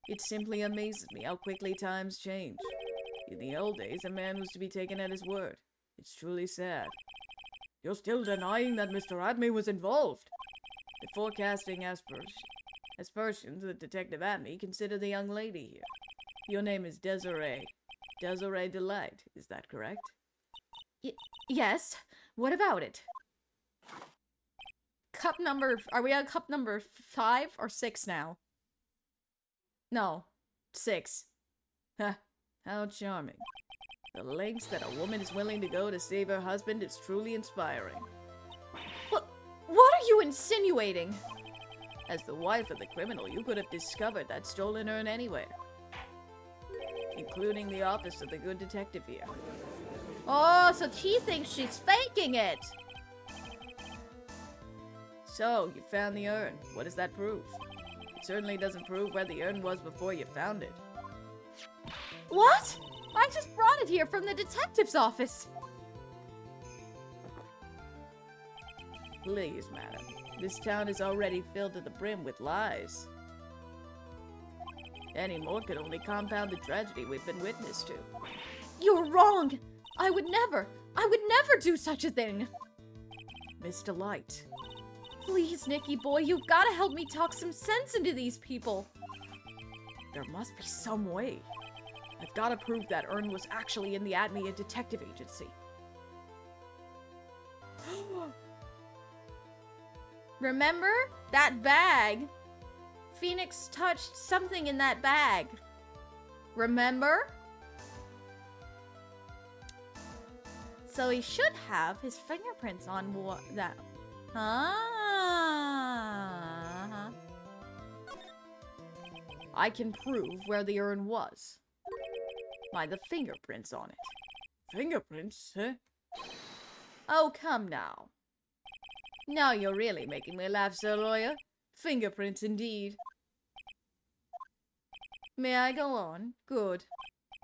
It simply amazes me how quickly times change. In the old days, a man was to be taken at his word. It's truly sad. You're still denying that Mr. Adme was involved. Before casting aspersions, the Detective Adme consider the young lady here. Your name is Desiree. Desiree Delight, is that correct? Yes. What about it? Cup number... Are we on cup number 5 or 6 now? No. 6. Ha, how charming. The lengths that a woman is willing to go to save her husband is truly inspiring. What are you insinuating? As the wife of the criminal, you could have discovered that stolen urn anywhere. Including the office of the good detective here. Oh, so she thinks she's faking it. So, you found the urn. What does that prove? It certainly doesn't prove where the urn was before you found it. What? I just brought it here from the detective's office. Please, madam. This town is already filled to the brim with lies. Any more could only compound the tragedy we've been witness to. You're wrong. I would never do such a thing. Mr. Light. Please, Nicky boy, you've got to help me talk some sense into these people. There must be some way. I've got to prove that urn was actually in the Admea Detective Agency. Remember? That bag? Phoenix touched something in that bag. Remember? So he should have his fingerprints on that. Huh? I can prove where the urn was. By the fingerprints on it. Fingerprints, huh? Oh, come now. Now you're really making me laugh, Sir Lawyer. Fingerprints indeed. May I go on? Good.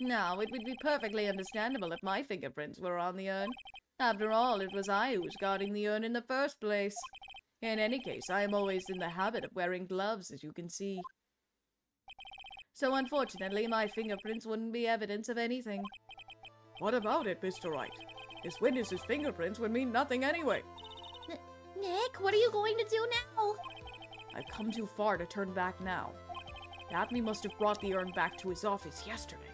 Now, it would be perfectly understandable if my fingerprints were on the urn. After all, it was I who was guarding the urn in the first place. In any case, I am always in the habit of wearing gloves, as you can see. So unfortunately, my fingerprints wouldn't be evidence of anything. What about it, Mr. Wright? This witness's fingerprints would mean nothing anyway. Nick, what are you going to do now? I've come too far to turn back now. Daphne must have brought the urn back to his office yesterday.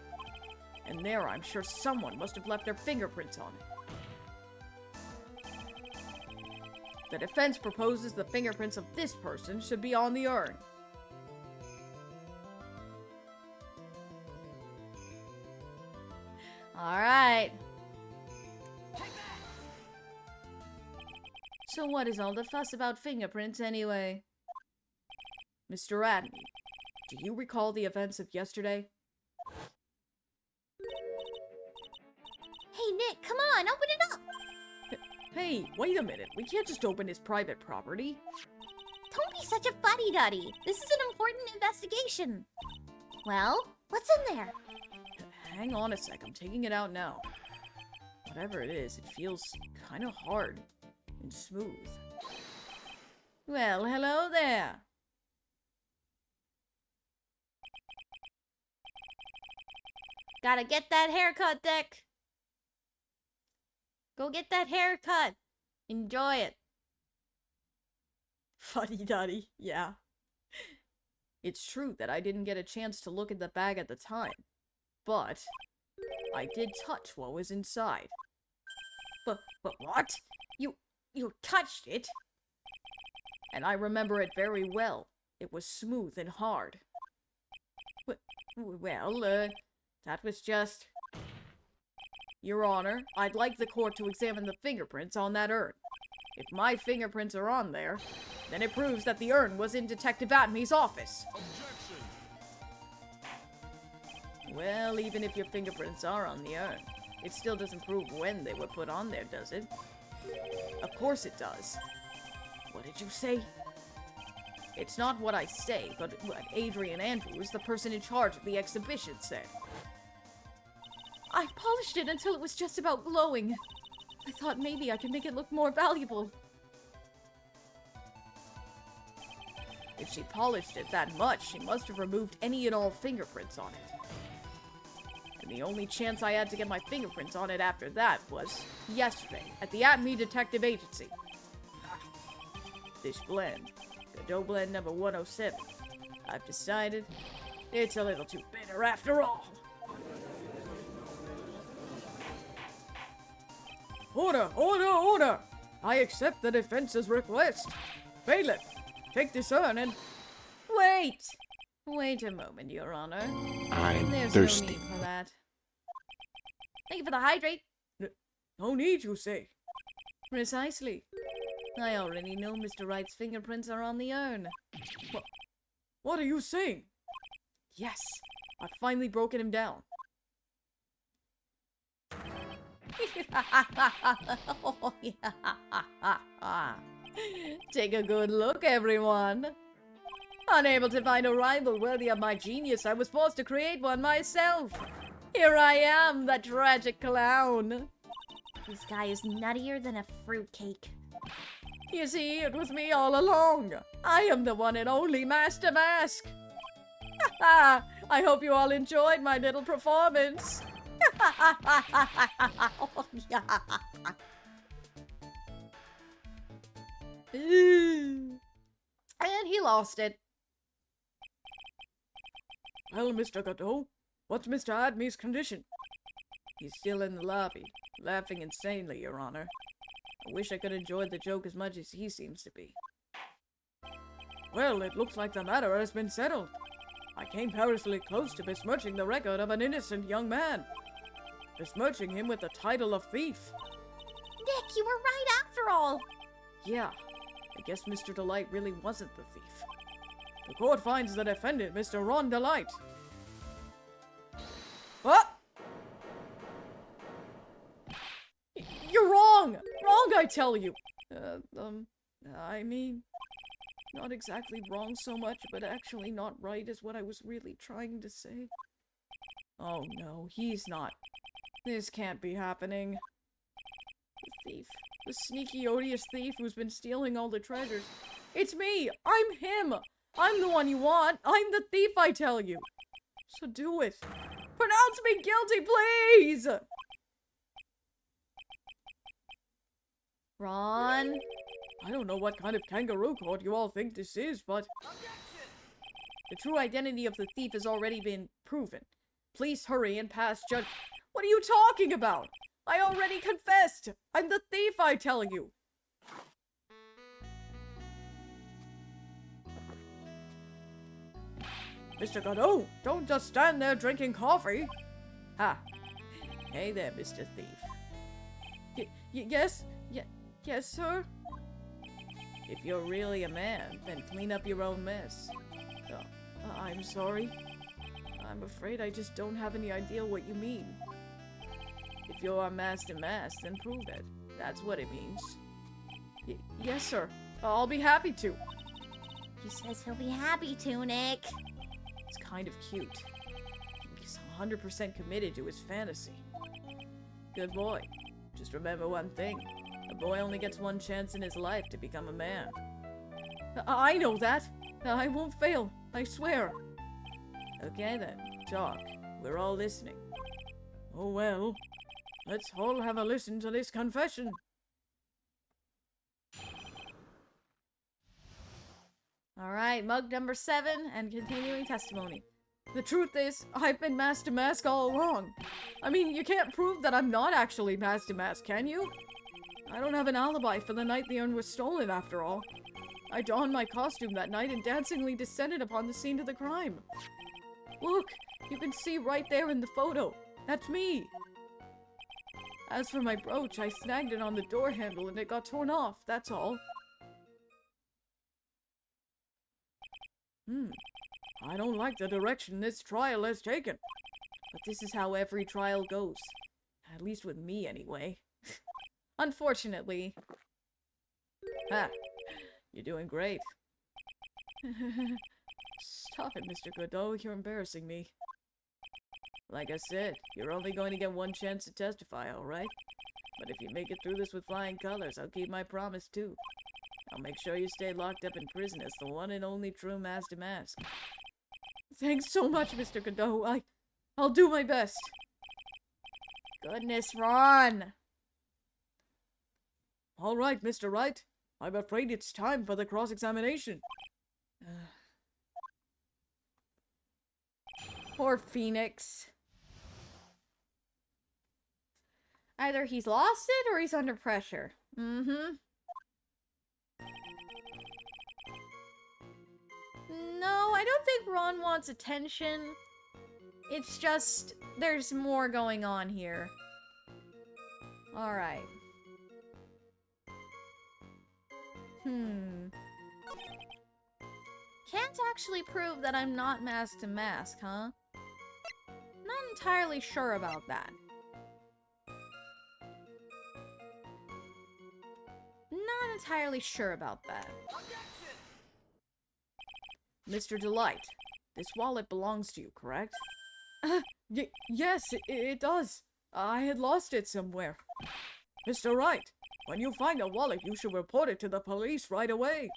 And there, I'm sure someone must have left their fingerprints on it. The defense proposes the fingerprints of this person should be on the urn. Alright. So what is all the fuss about fingerprints anyway? Mr. Adney, do you recall the events of yesterday? Hey, Nick, come on, open it up! Hey, wait a minute. We can't just open his private property. Don't be such a fuddy-duddy. This is an important investigation. Well, what's in there? Hang on a sec. I'm taking it out now. Whatever it is, it feels kind of hard and smooth. Well, hello there. Gotta get that haircut, Dick. Go get that haircut. Enjoy it. Fuddy-duddy, yeah. It's true that I didn't get a chance to look at the bag at the time, but I did touch what was inside. But what? You touched it? And I remember it very well. It was smooth and hard. Well, that was just... Your Honor, I'd like the court to examine the fingerprints on that urn. If my fingerprints are on there, then it proves that the urn was in Detective Atmey's office. Objection! Well, even if your fingerprints are on the urn, it still doesn't prove when they were put on there, does it? Of course it does. What did you say? It's not what I say, but what Adrian Andrews, the person in charge of the exhibition, said. I polished it until it was just about glowing. I thought maybe I could make it look more valuable. If she polished it that much, she must have removed any and all fingerprints on it. And the only chance I had to get my fingerprints on it after that was yesterday at the Atmey Detective Agency. This blend, Godot blend number 107, I've decided it's a little too bitter after all. Order! Order! Order! I accept the defense's request. Bailiff, take this urn and... Wait! Wait a moment, Your Honor. I'm There's thirsty. no need for that. Thank you for the hydrate. No need, you say? Precisely. I already know Mr. Wright's fingerprints are on the urn. What are you saying? Yes, I've finally broken him down. Oh, yeah. Take a good look, everyone. Unable to find a rival worthy of my genius, I was forced to create one myself. Here I am, the tragic clown. This guy is nuttier than a fruitcake. You see, it was me all along. I am the one and only Master Mask. I hope you all enjoyed my little performance. Oh, yeah. And he lost it. Well, Mr. Godot, what's Mr. Admey's condition? He's still in the lobby, laughing insanely, Your Honor. I wish I could enjoy the joke as much as he seems to be. Well, it looks like the matter has been settled. I came perilously close to besmirching the record of an innocent young man. Besmirching him with the title of thief. Nick, you were right after all. Yeah, I guess Mr. Delight really wasn't the thief. The court finds the defendant, Mr. Ron Delight. What? You're wrong! Wrong, I tell you! I mean, not exactly wrong so much, but actually not right is what I was really trying to say. Oh no, he's not. This can't be happening. The thief. The sneaky, odious thief who's been stealing all the treasures. It's me! I'm him! I'm the one you want! I'm the thief, I tell you! So do it! Pronounce me guilty, please! Ron? I don't know what kind of kangaroo court you all think this is, but... The true identity of the thief has already been proven. Please hurry and pass judge... What are you talking about? I already confessed! I'm the thief, I tell you! Mr. Godot, don't just stand there drinking coffee! Ha! Hey there, Mr. Thief. Yes, sir? If you're really a man, then clean up your own mess. I'm sorry. I'm afraid I just don't have any idea what you mean. If you're a Master Mask, then prove it. That's what it means. Yes, sir. I'll be happy to. He says he'll be happy to, Nick. It's kind of cute. He's 100% committed to his fantasy. Good boy. Just remember one thing. A boy only gets one chance in his life to become a man. I know that. I won't fail. I swear. Okay then. Talk. We're all listening. Oh well. Let's all have a listen to this confession. Alright, mug number 7 and continuing testimony. The truth is, I've been mask to mask all along. I mean, you can't prove that I'm not actually mask to mask, can you? I don't have an alibi for the night the urn was stolen, after all. I donned my costume that night and dancingly descended upon the scene of the crime. Look, you can see right there in the photo. That's me. As for my brooch, I snagged it on the door handle and it got torn off, that's all. I don't like the direction this trial has taken. But this is how every trial goes. At least with me, anyway. Unfortunately. Ha! You're doing great. Stop it, Mr. Godot. You're embarrassing me. Like I said, you're only going to get one chance to testify, alright? But if you make it through this with flying colors, I'll keep my promise too. I'll make sure you stay locked up in prison as the one and only true mask to mask. Thanks so much, Mr. Godot. I'll do my best. Goodness, Ron! Alright, Mr. Wright. I'm afraid it's time for the cross-examination. Poor Phoenix. Either he's lost it or he's under pressure. Mm-hmm. No, I don't think Ron wants attention. It's just, there's more going on here. Alright. Can't actually prove that I'm not mask to mask, huh? Not entirely sure about that. Not entirely sure about that. Mr. Delight, this wallet belongs to you, correct? Yes, it does. I had lost it somewhere. Mr. Wright, when you find a wallet, you should report it to the police right away.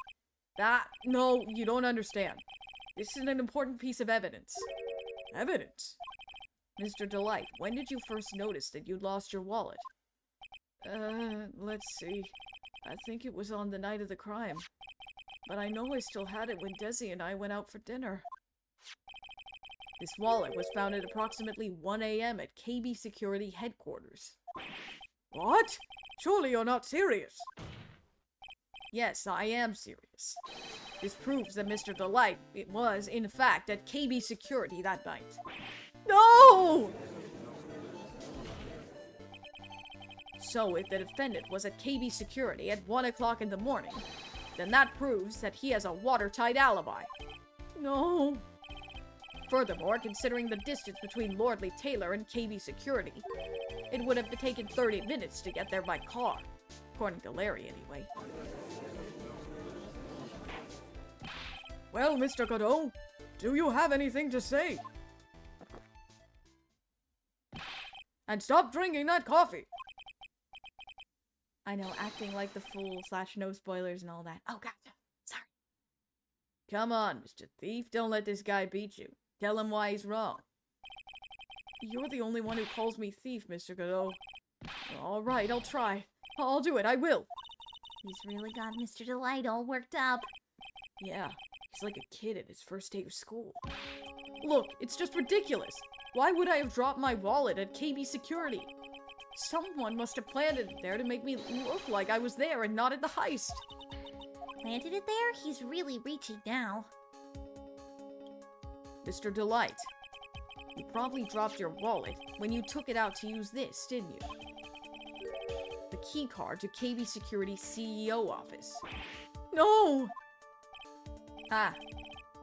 No, you don't understand. This is an important piece of evidence. Evidence? Mr. Delight, when did you first notice that you'd lost your wallet? Let's see. I think it was on the night of the crime. But I know I still had it when Desi and I went out for dinner. This wallet was found at approximately 1 a.m. at KB Security Headquarters. What? Surely you're not serious. Yes, I am serious. This proves that Mr. Delight was, in fact, at KB Security that night. No! So, if the defendant was at KB Security at 1 o'clock in the morning, then that proves that he has a watertight alibi. No. Furthermore, considering the distance between Lordly Taylor and KB Security, it would have taken 30 minutes to get there by car. According to Larry, anyway. Well, Mr. Godot, do you have anything to say? And stop drinking that coffee! I know, acting like the fool / no spoilers and all that. Oh, God. Sorry. Come on, Mr. Thief. Don't let this guy beat you. Tell him why he's wrong. You're the only one who calls me thief, Mr. Godot. Alright, I'll try. I'll do it, I will. He's really got Mr. Delight all worked up. Yeah, he's like a kid at his first day of school. Look, it's just ridiculous. Why would I have dropped my wallet at KB Security? Someone must have planted it there to make me look like I was there and not at the heist. Planted it there? He's really reaching now. Mr. Delight, you probably dropped your wallet when you took it out to use this, didn't you? The key card to KB Security's CEO office. No! Ah,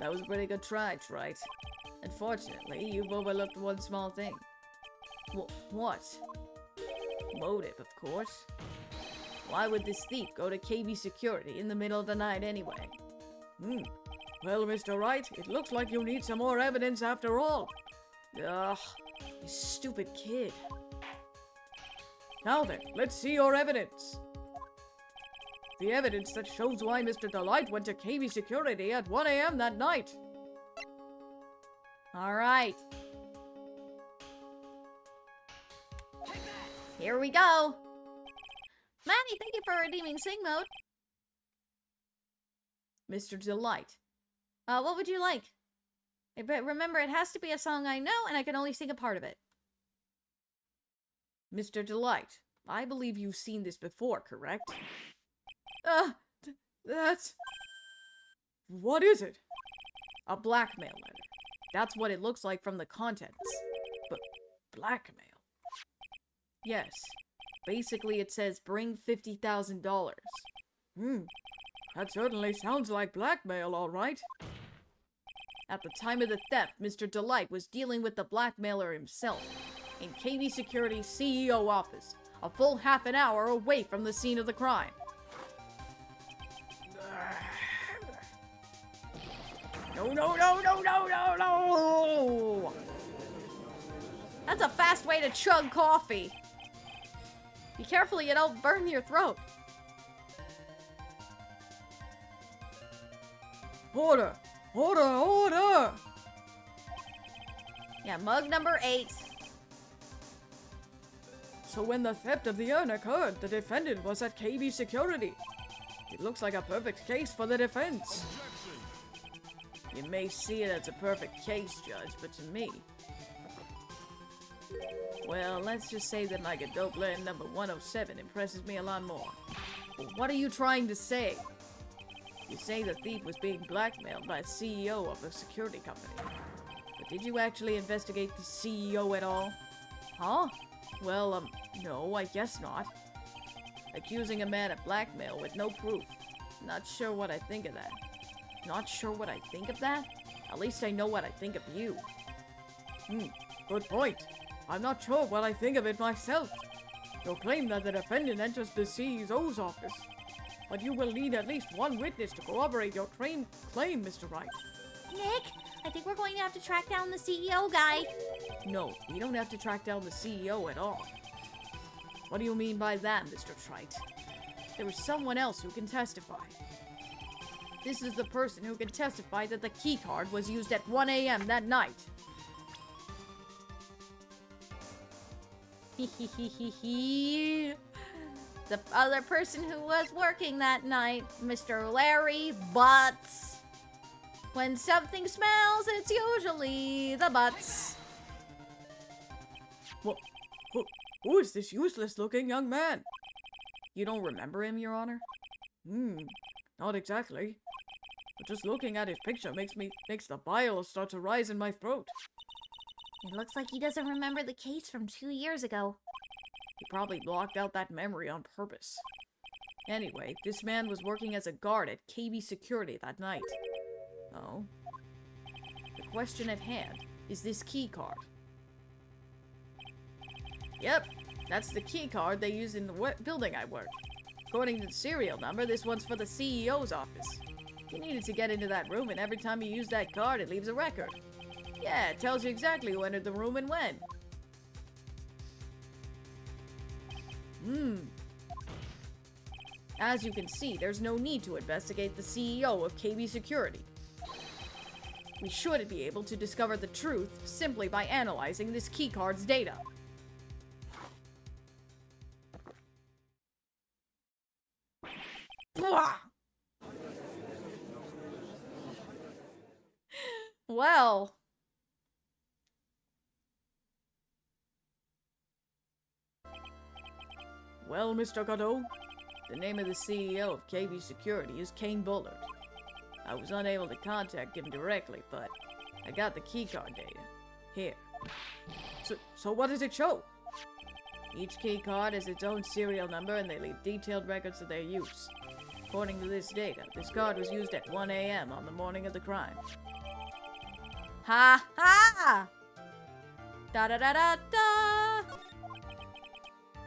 that was a pretty good try, right? Unfortunately, you've overlooked one small thing. What? Motive, of course. Why would this thief go to KB Security in the middle of the night anyway? Well, Mr. Wright, it looks like you need some more evidence after all. Ugh, you stupid kid. Now then, let's see your evidence. The evidence that shows why Mr. Delight went to KB Security at 1 a.m. that night. Alright. Here we go. Maddie, thank you for redeeming Sing Mode. Mr. Delight. What would you like? But remember, it has to be a song I know, and I can only sing a part of it. Mr. Delight, I believe you've seen this before, correct? That's... What is it? A blackmail letter. That's what it looks like from the contents. But blackmail? Yes. Basically, it says, bring $50,000. That certainly sounds like blackmail, all right. At the time of the theft, Mr. Delight was dealing with the blackmailer himself in KB Security's CEO office, a full half an hour away from the scene of the crime. No! That's a fast way to chug coffee. Be careful you don't burn your throat. Order! Yeah, mug number 8. So when the theft of the urn occurred, the defendant was at KB Security. It looks like a perfect case for the defense. You may see it as a perfect case, Judge, but to me... Well, let's just say that my Godot blend number 107 impresses me a lot more. But what are you trying to say? You say the thief was being blackmailed by a CEO of a security company. But did you actually investigate the CEO at all? Huh? Well, no, I guess not. Accusing a man of blackmail with no proof. Not sure what I think of that. Not sure what I think of that? At least I know what I think of you. Good point. I'm not sure what I think of it myself. You'll claim that the defendant enters the CEO's office. But you will need at least one witness to corroborate your claim, Mr. Wright. Nick, I think we're going to have to track down the CEO guy. No, we don't have to track down the CEO at all. What do you mean by that, Mr. Trite? There is someone else who can testify. This is the person who can testify that the keycard was used at 1 a.m. that night. The other person who was working that night, Mr. Larry Butts. When something smells, it's usually the butts. Who is this useless-looking young man? You don't remember him, Your Honor? Not exactly. But just looking at his picture makes the bile start to rise in my throat. It looks like he doesn't remember the case from 2 years ago. He probably blocked out that memory on purpose. Anyway, this man was working as a guard at KB Security that night. Oh? The question at hand is this key card. Yep, that's the key card they use in the building I work. According to the serial number, this one's for the CEO's office. You needed to get into that room, and every time you use that card, it leaves a record. Yeah, it tells you exactly who entered the room and when. As you can see, there's no need to investigate the CEO of KB Security. We should be able to discover the truth simply by analyzing this keycard's data. Well. Well, Mr. Godot, the name of the CEO of KB Security is Kane Bullard. I was unable to contact him directly, but I got the keycard data. Here. So what does it show? Each keycard has its own serial number and they leave detailed records of their use. According to this data, this card was used at 1 a.m. on the morning of the crime. Ha ha! Da da da da da!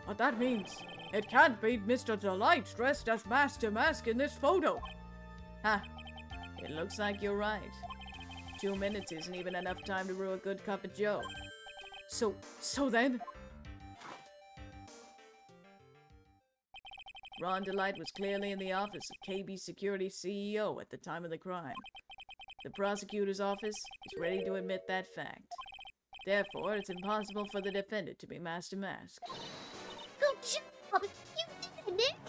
But that means it can't be Mr. Delight dressed as Master Mask in this photo. Ha! It looks like you're right. 2 minutes isn't even enough time to brew a good cup of joe. So then? Ron Delight was clearly in the office of KB Security CEO at the time of the crime. The prosecutor's office is ready to admit that fact. Therefore, it's impossible for the defendant to be Master Mask. job! You did it, Nick!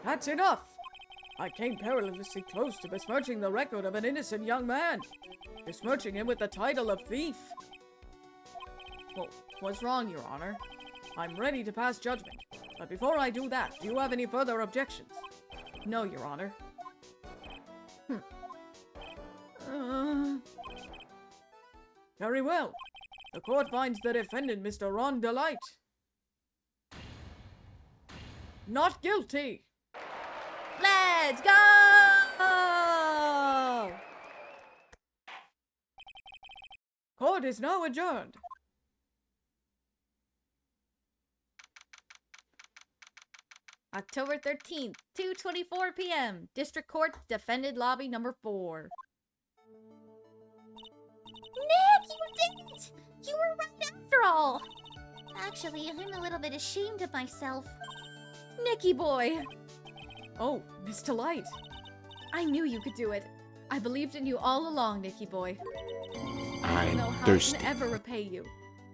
That's enough! I came perilously close to besmirching the record of an innocent young man. Besmirching him with the title of thief. Well, what's wrong, Your Honor? I'm ready to pass judgment. But before I do that, do you have any further objections? No, Your Honor. Very well. The court finds the defendant, Mr. Ron Delight, not guilty. Let's go! Court is now adjourned. October 13th, 2:24 p.m. District Court, Defendant Lobby number 4. Nick, you did it! You were right after all! Actually, I'm a little bit ashamed of myself. Nicky boy! Oh, Miss Delight. I knew you could do it. I believed in you all along, Nicky boy. I don't know I'm how thirsty. I can ever repay you.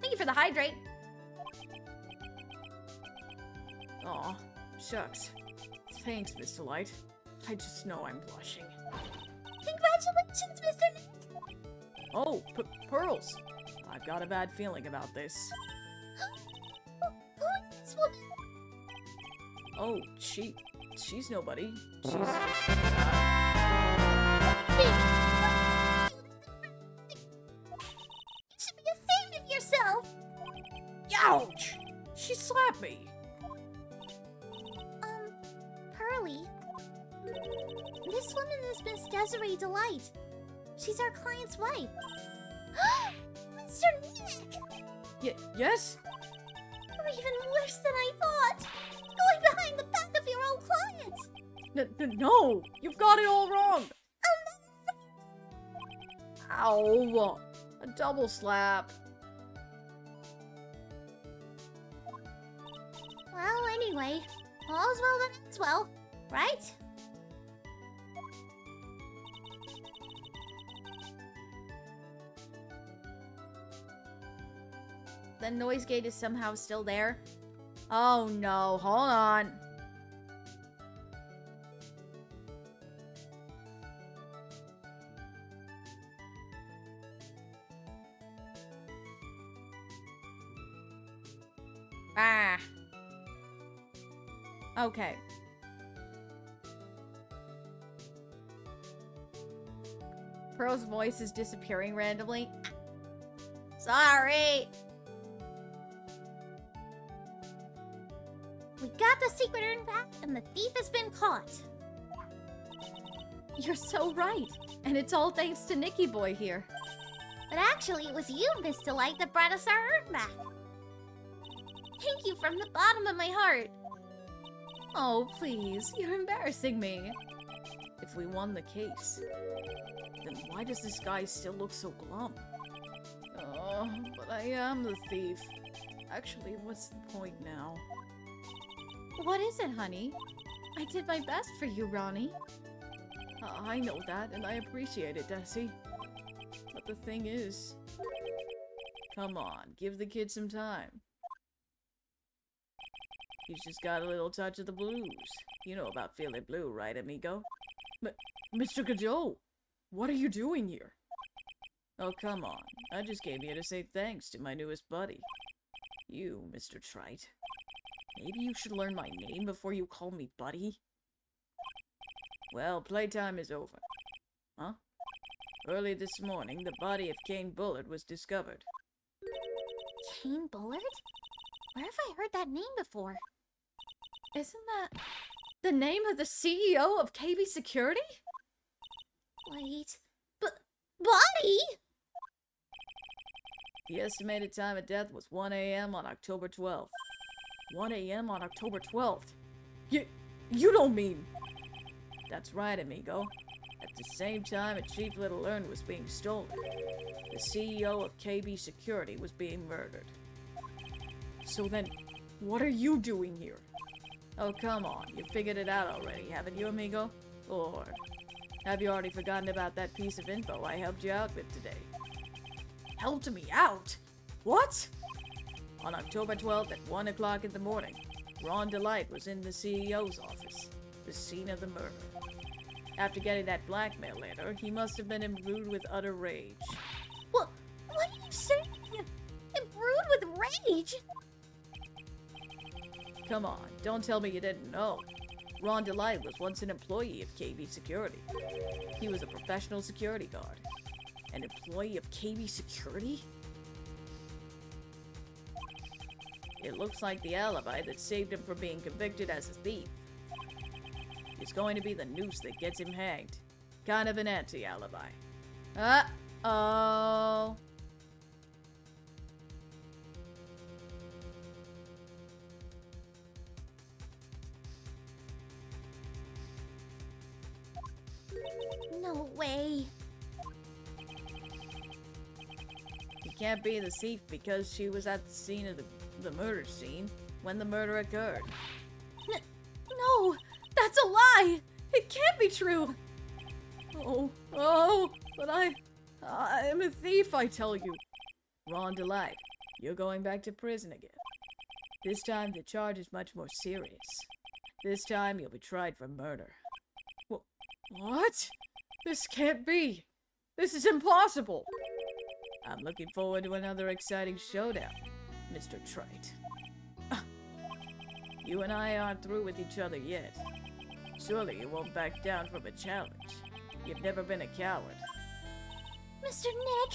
Thank you for the hydrate. Aw, shucks. Thanks, Miss Delight. I just know I'm blushing. Congratulations, Mr. Nick! Oh, Pearls. I've got a bad feeling about this. Who is this woman? Oh, she's nobody. She's just, You should be ashamed of yourself! ouch! She slapped me. Pearly. This woman is Miss Desiree Delight. She's our client's wife. Mr. Nick! Yes? You're even worse than I thought! Going behind the back of your own client! No! You've got it all wrong! Ow! A double slap. Well, anyway, all's well that ends well, right? The noise gate is somehow still there. Oh no, hold on. Ah. Okay. Pearl's voice is disappearing randomly. Sorry. We got the secret urn back, and the thief has been caught. You're so right. And it's all thanks to Nicky boy here. But actually, it was you, Miss Delight, that brought us our urn back. Thank you from the bottom of my heart. Oh, please. You're embarrassing me. If we won the case, then why does this guy still look so glum? Oh, but I am the thief. Actually, what's the point now? What is it, honey? I did my best for you, Ronnie. I know that, and I appreciate it, Desi. But the thing is... Come on, give the kid some time. He's just got a little touch of the blues. You know about feeling blue, right, amigo? Mr. Godot, what are you doing here? Oh, come on. I just came here to say thanks to my newest buddy. You, Mr. Trite. Maybe you should learn my name before you call me buddy? Well, playtime is over. Huh? Early this morning, the body of Kane Bullard was discovered. Kane Bullard? Where have I heard that name before? Isn't that the name of the CEO of KB Security? Wait, body? The estimated time of death was 1 a.m. on October 12th. 1 a.m. on October 12th? You don't mean... That's right, amigo. At the same time a cheap little urn was being stolen, the CEO of KB Security was being murdered. So then, what are you doing here? Oh, come on. You figured it out already, haven't you, amigo? Or have you already forgotten about that piece of info I helped you out with today? Helped me out? What? On October 12th at 1 o'clock in the morning, Ron Delight was in the CEO's office, the scene of the murder. After getting that blackmail letter, he must have been imbued with utter rage. What are you saying? Imbued with rage? Come on, don't tell me you didn't know. Ron Delight was once an employee of KB Security. He was a professional security guard. An employee of KB Security? It looks like the alibi that saved him from being convicted as a thief. It's going to be the noose that gets him hanged. Kind of an anti-alibi. Uh-oh. No way. He can't be the thief because she was at the scene of the murder scene when the murder occurred. No, that's a lie. It can't be true. Oh, but I'm a thief, I tell you. Ron Delight, you're going back to prison again. This time the charge is much more serious. This time you'll be tried for murder. What? This can't be. This is impossible. I'm looking forward to another exciting showdown, Mr. Trite. You and I aren't through with each other yet. Surely you won't back down from a challenge. You've never been a coward. Mr. Nick,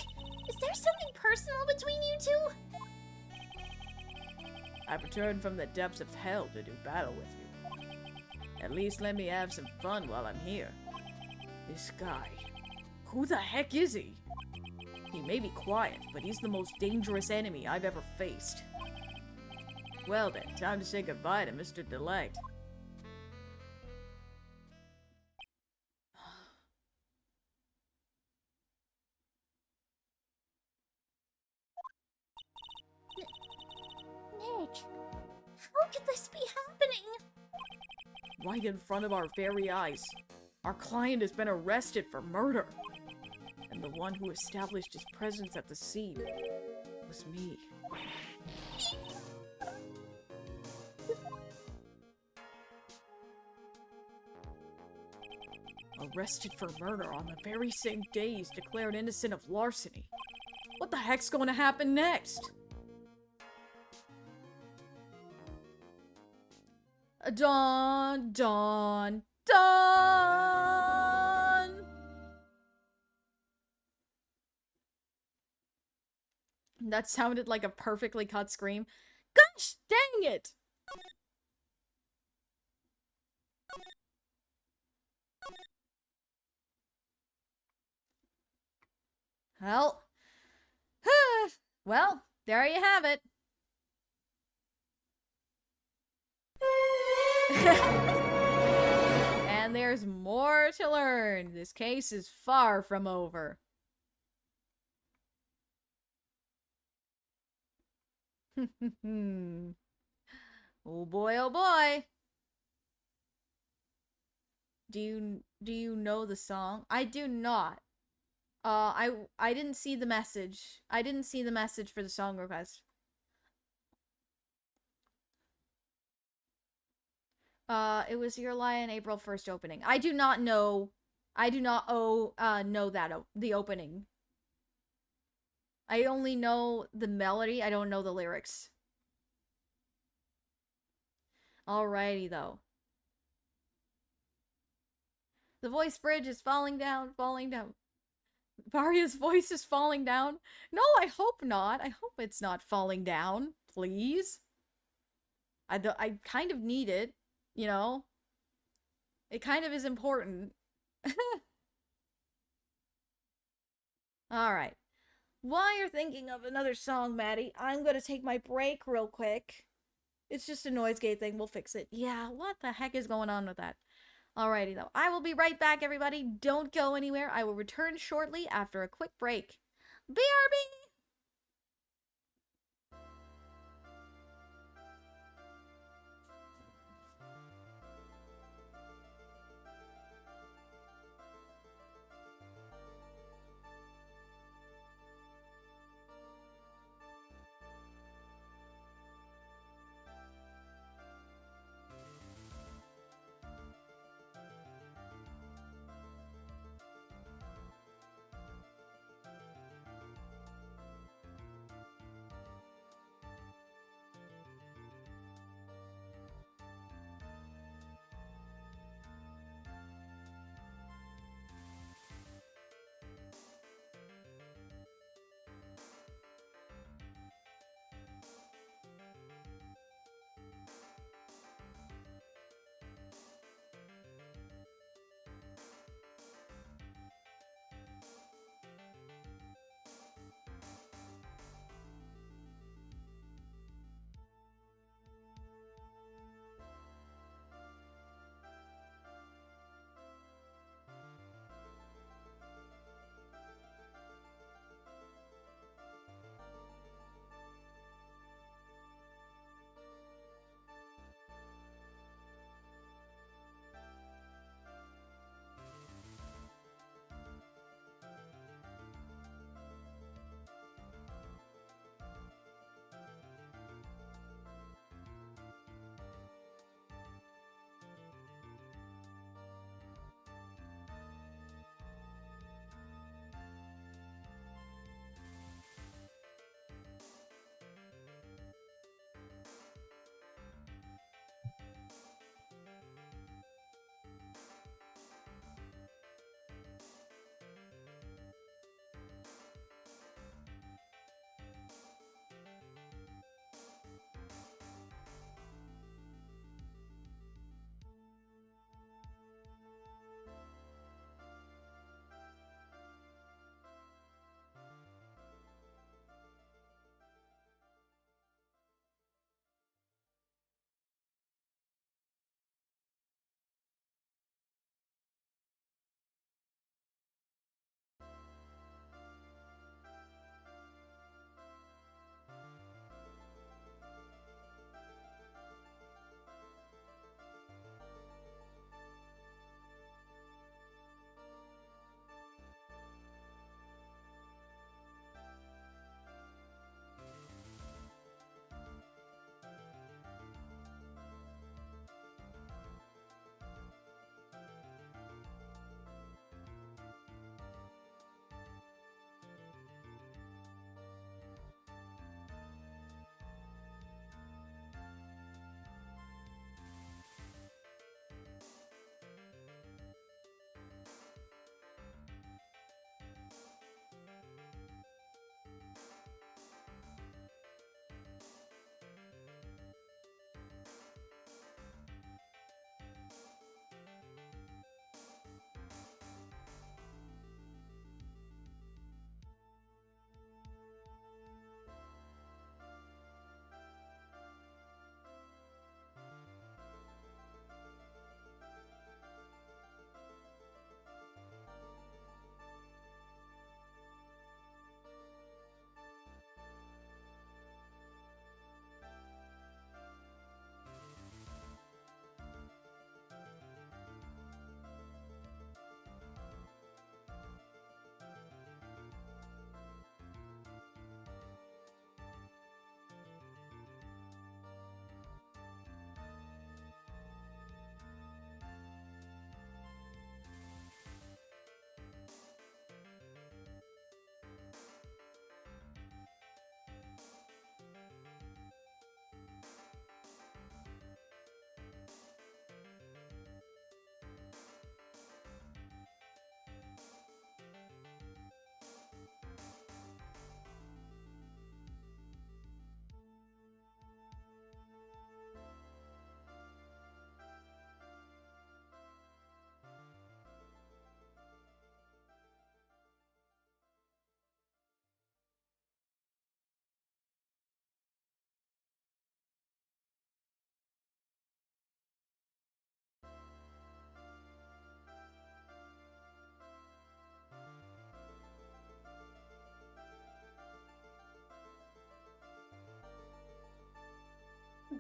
is there something personal between you two? I've returned from the depths of hell to do battle with you. At least let me have some fun while I'm here. This guy, who the heck is he? He may be quiet, but he's the most dangerous enemy I've ever faced. Well then, time to say goodbye to Mr. Delight. Nick, how could this be happening? Right in front of our very eyes. Our client has been arrested for murder. And the one who established his presence at the scene was me. Arrested for murder on the very same day he's declared innocent of larceny. What the heck's going to happen next? Dawn, dawn, dawn! That sounded like a perfectly cut scream. Gosh dang it! Well, well, there you have it. And there's more to learn. This case is far from over. Oh boy, oh boy. Do you know the song? I do not. I didn't see the message. I didn't see the message for the song request. It was Your Lion April 1st opening. I do not know. I do not know that the opening. I only know the melody. I don't know the lyrics. Alrighty though. The voice bridge is falling down, falling down. Varia's voice is falling down. No, I hope not. I hope it's not falling down. Please. I kind of need it, you know? It kind of is important. Alright. While you're thinking of another song, Maddie, I'm gonna take my break real quick. It's just a noise gate thing. We'll fix it. Yeah, what the heck is going on with that? Alrighty, though. I will be right back, everybody. Don't go anywhere. I will return shortly after a quick break. BRB!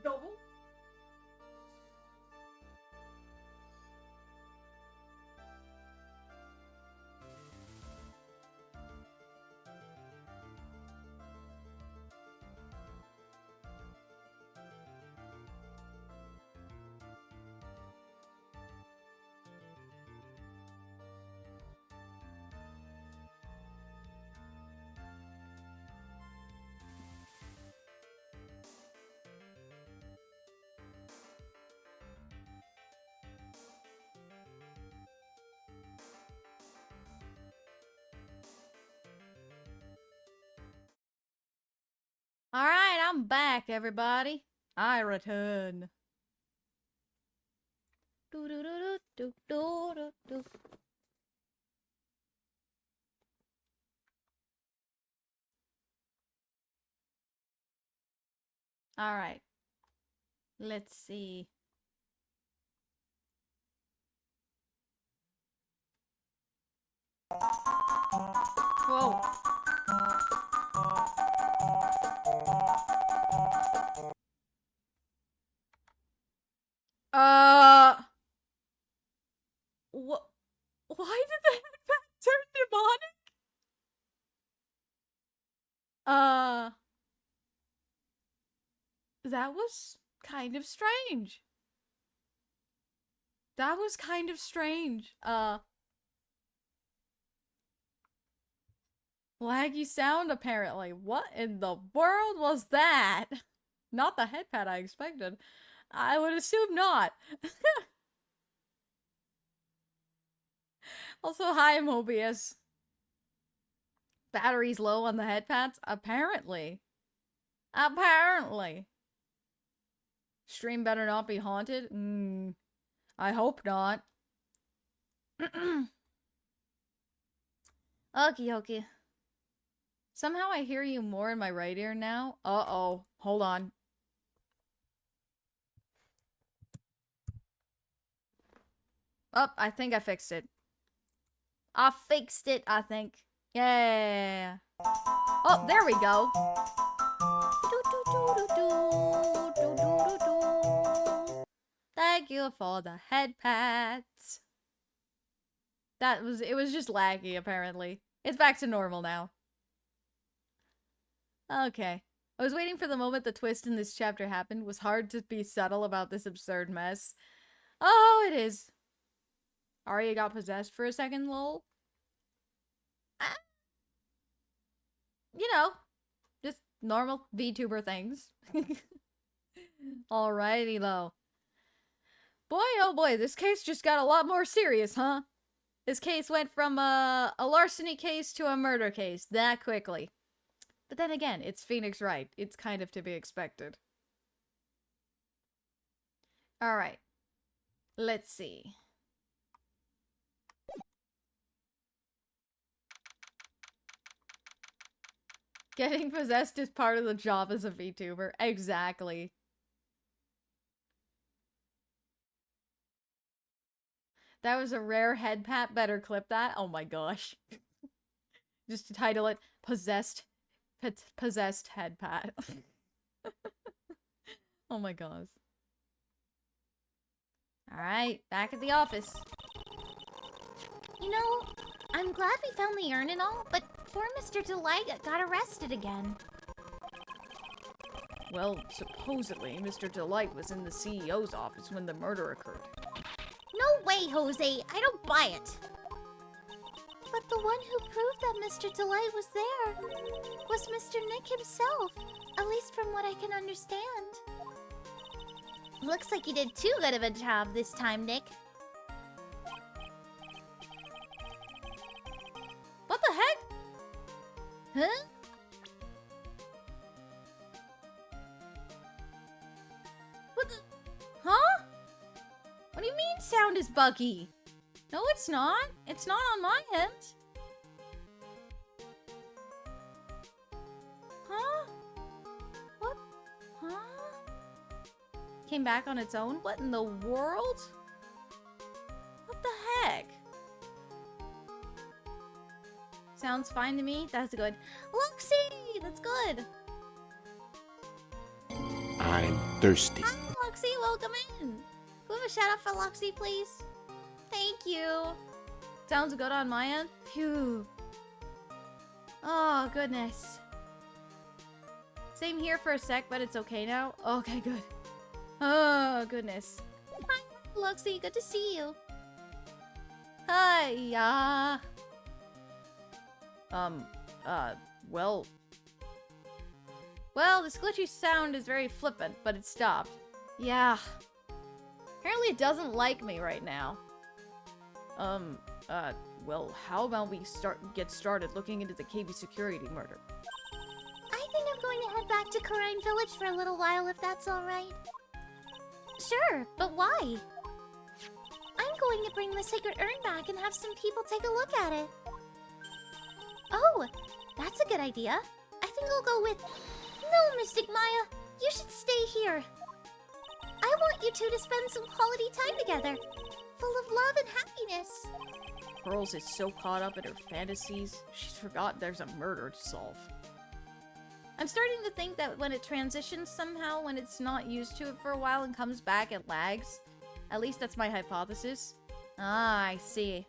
Double. Alright, I'm back, everybody. I return. Do do do do do do do. Alright. Let's see. Whoa. What? Why did the headband turn demonic? That was kind of strange. That was kind of strange. Laggy sound, apparently. What in the world was that? Not the headpad I expected. I would assume not. Also, hi, Mobius. Batteries low on the headpads? Apparently. Apparently. Stream better not be haunted? I hope not. Okie dokie. Somehow I hear you more in my right ear now. Uh-oh. Hold on. Oh, I think I fixed it. I fixed it, I think. Yeah. Oh, there we go. Thank you for the head pats. It was just laggy, apparently. It's back to normal now. Okay. I was waiting for the moment the twist in this chapter happened. It was hard to be subtle about this absurd mess. Oh, it is. Arya got possessed for a second, lol. You know, just normal VTuber things. Alrighty, though. Boy, oh boy, this case just got a lot more serious, huh? This case went from a larceny case to a murder case that quickly. But then again, it's Phoenix Wright. It's kind of to be expected. Alright. Let's see. Getting possessed is part of the job as a VTuber. Exactly. That was a rare head pat. Better clip that. Oh my gosh. Just to title it, Possessed Head Pat. Oh my gosh. Alright, back at the office. You know, I'm glad we found the urn and all, but poor Mr. Delight got arrested again. Well, supposedly, Mr. Delight was in the CEO's office when the murder occurred. No way, Jose! I don't buy it! But the one who proved that Mr. Delight was there was Mr. Nick himself, at least from what I can understand. Looks like you did too good of a job this time, Nick. What the heck? Huh? What the? Huh? What do you mean sound is buggy? No, it's not. It's not on my end. Huh? What? Huh? Came back on its own? What in the world? What the heck? Sounds fine to me. That's good. Luxie! That's good. I'm thirsty. Hi, Loxy, welcome in. Can we have a shout out for Loxy, please? Thank you. Sounds good on my end. Phew. Oh, goodness. Same here for a sec, but it's okay now. Okay, good. Oh, goodness. Hi, Loxy, good to see you. Hiya. Well... Well, this glitchy sound is very flippant, but it stopped. Yeah. Apparently it doesn't like me right now. Well, how about we get started looking into the KB security murder? I think I'm going to head back to Karine Village for a little while, if that's alright. Sure, but why? I'm going to bring the sacred urn back and have some people take a look at it. Oh, that's a good idea. I think I'll go with... No, Mystic Maya, you should stay here. I want you two to spend some quality time together, full of love and happiness. Pearls is so caught up in her fantasies, she's forgotten there's a murder to solve. I'm starting to think that when it transitions somehow, when it's not used to it for a while and comes back, it lags. At least that's my hypothesis. Ah, I see.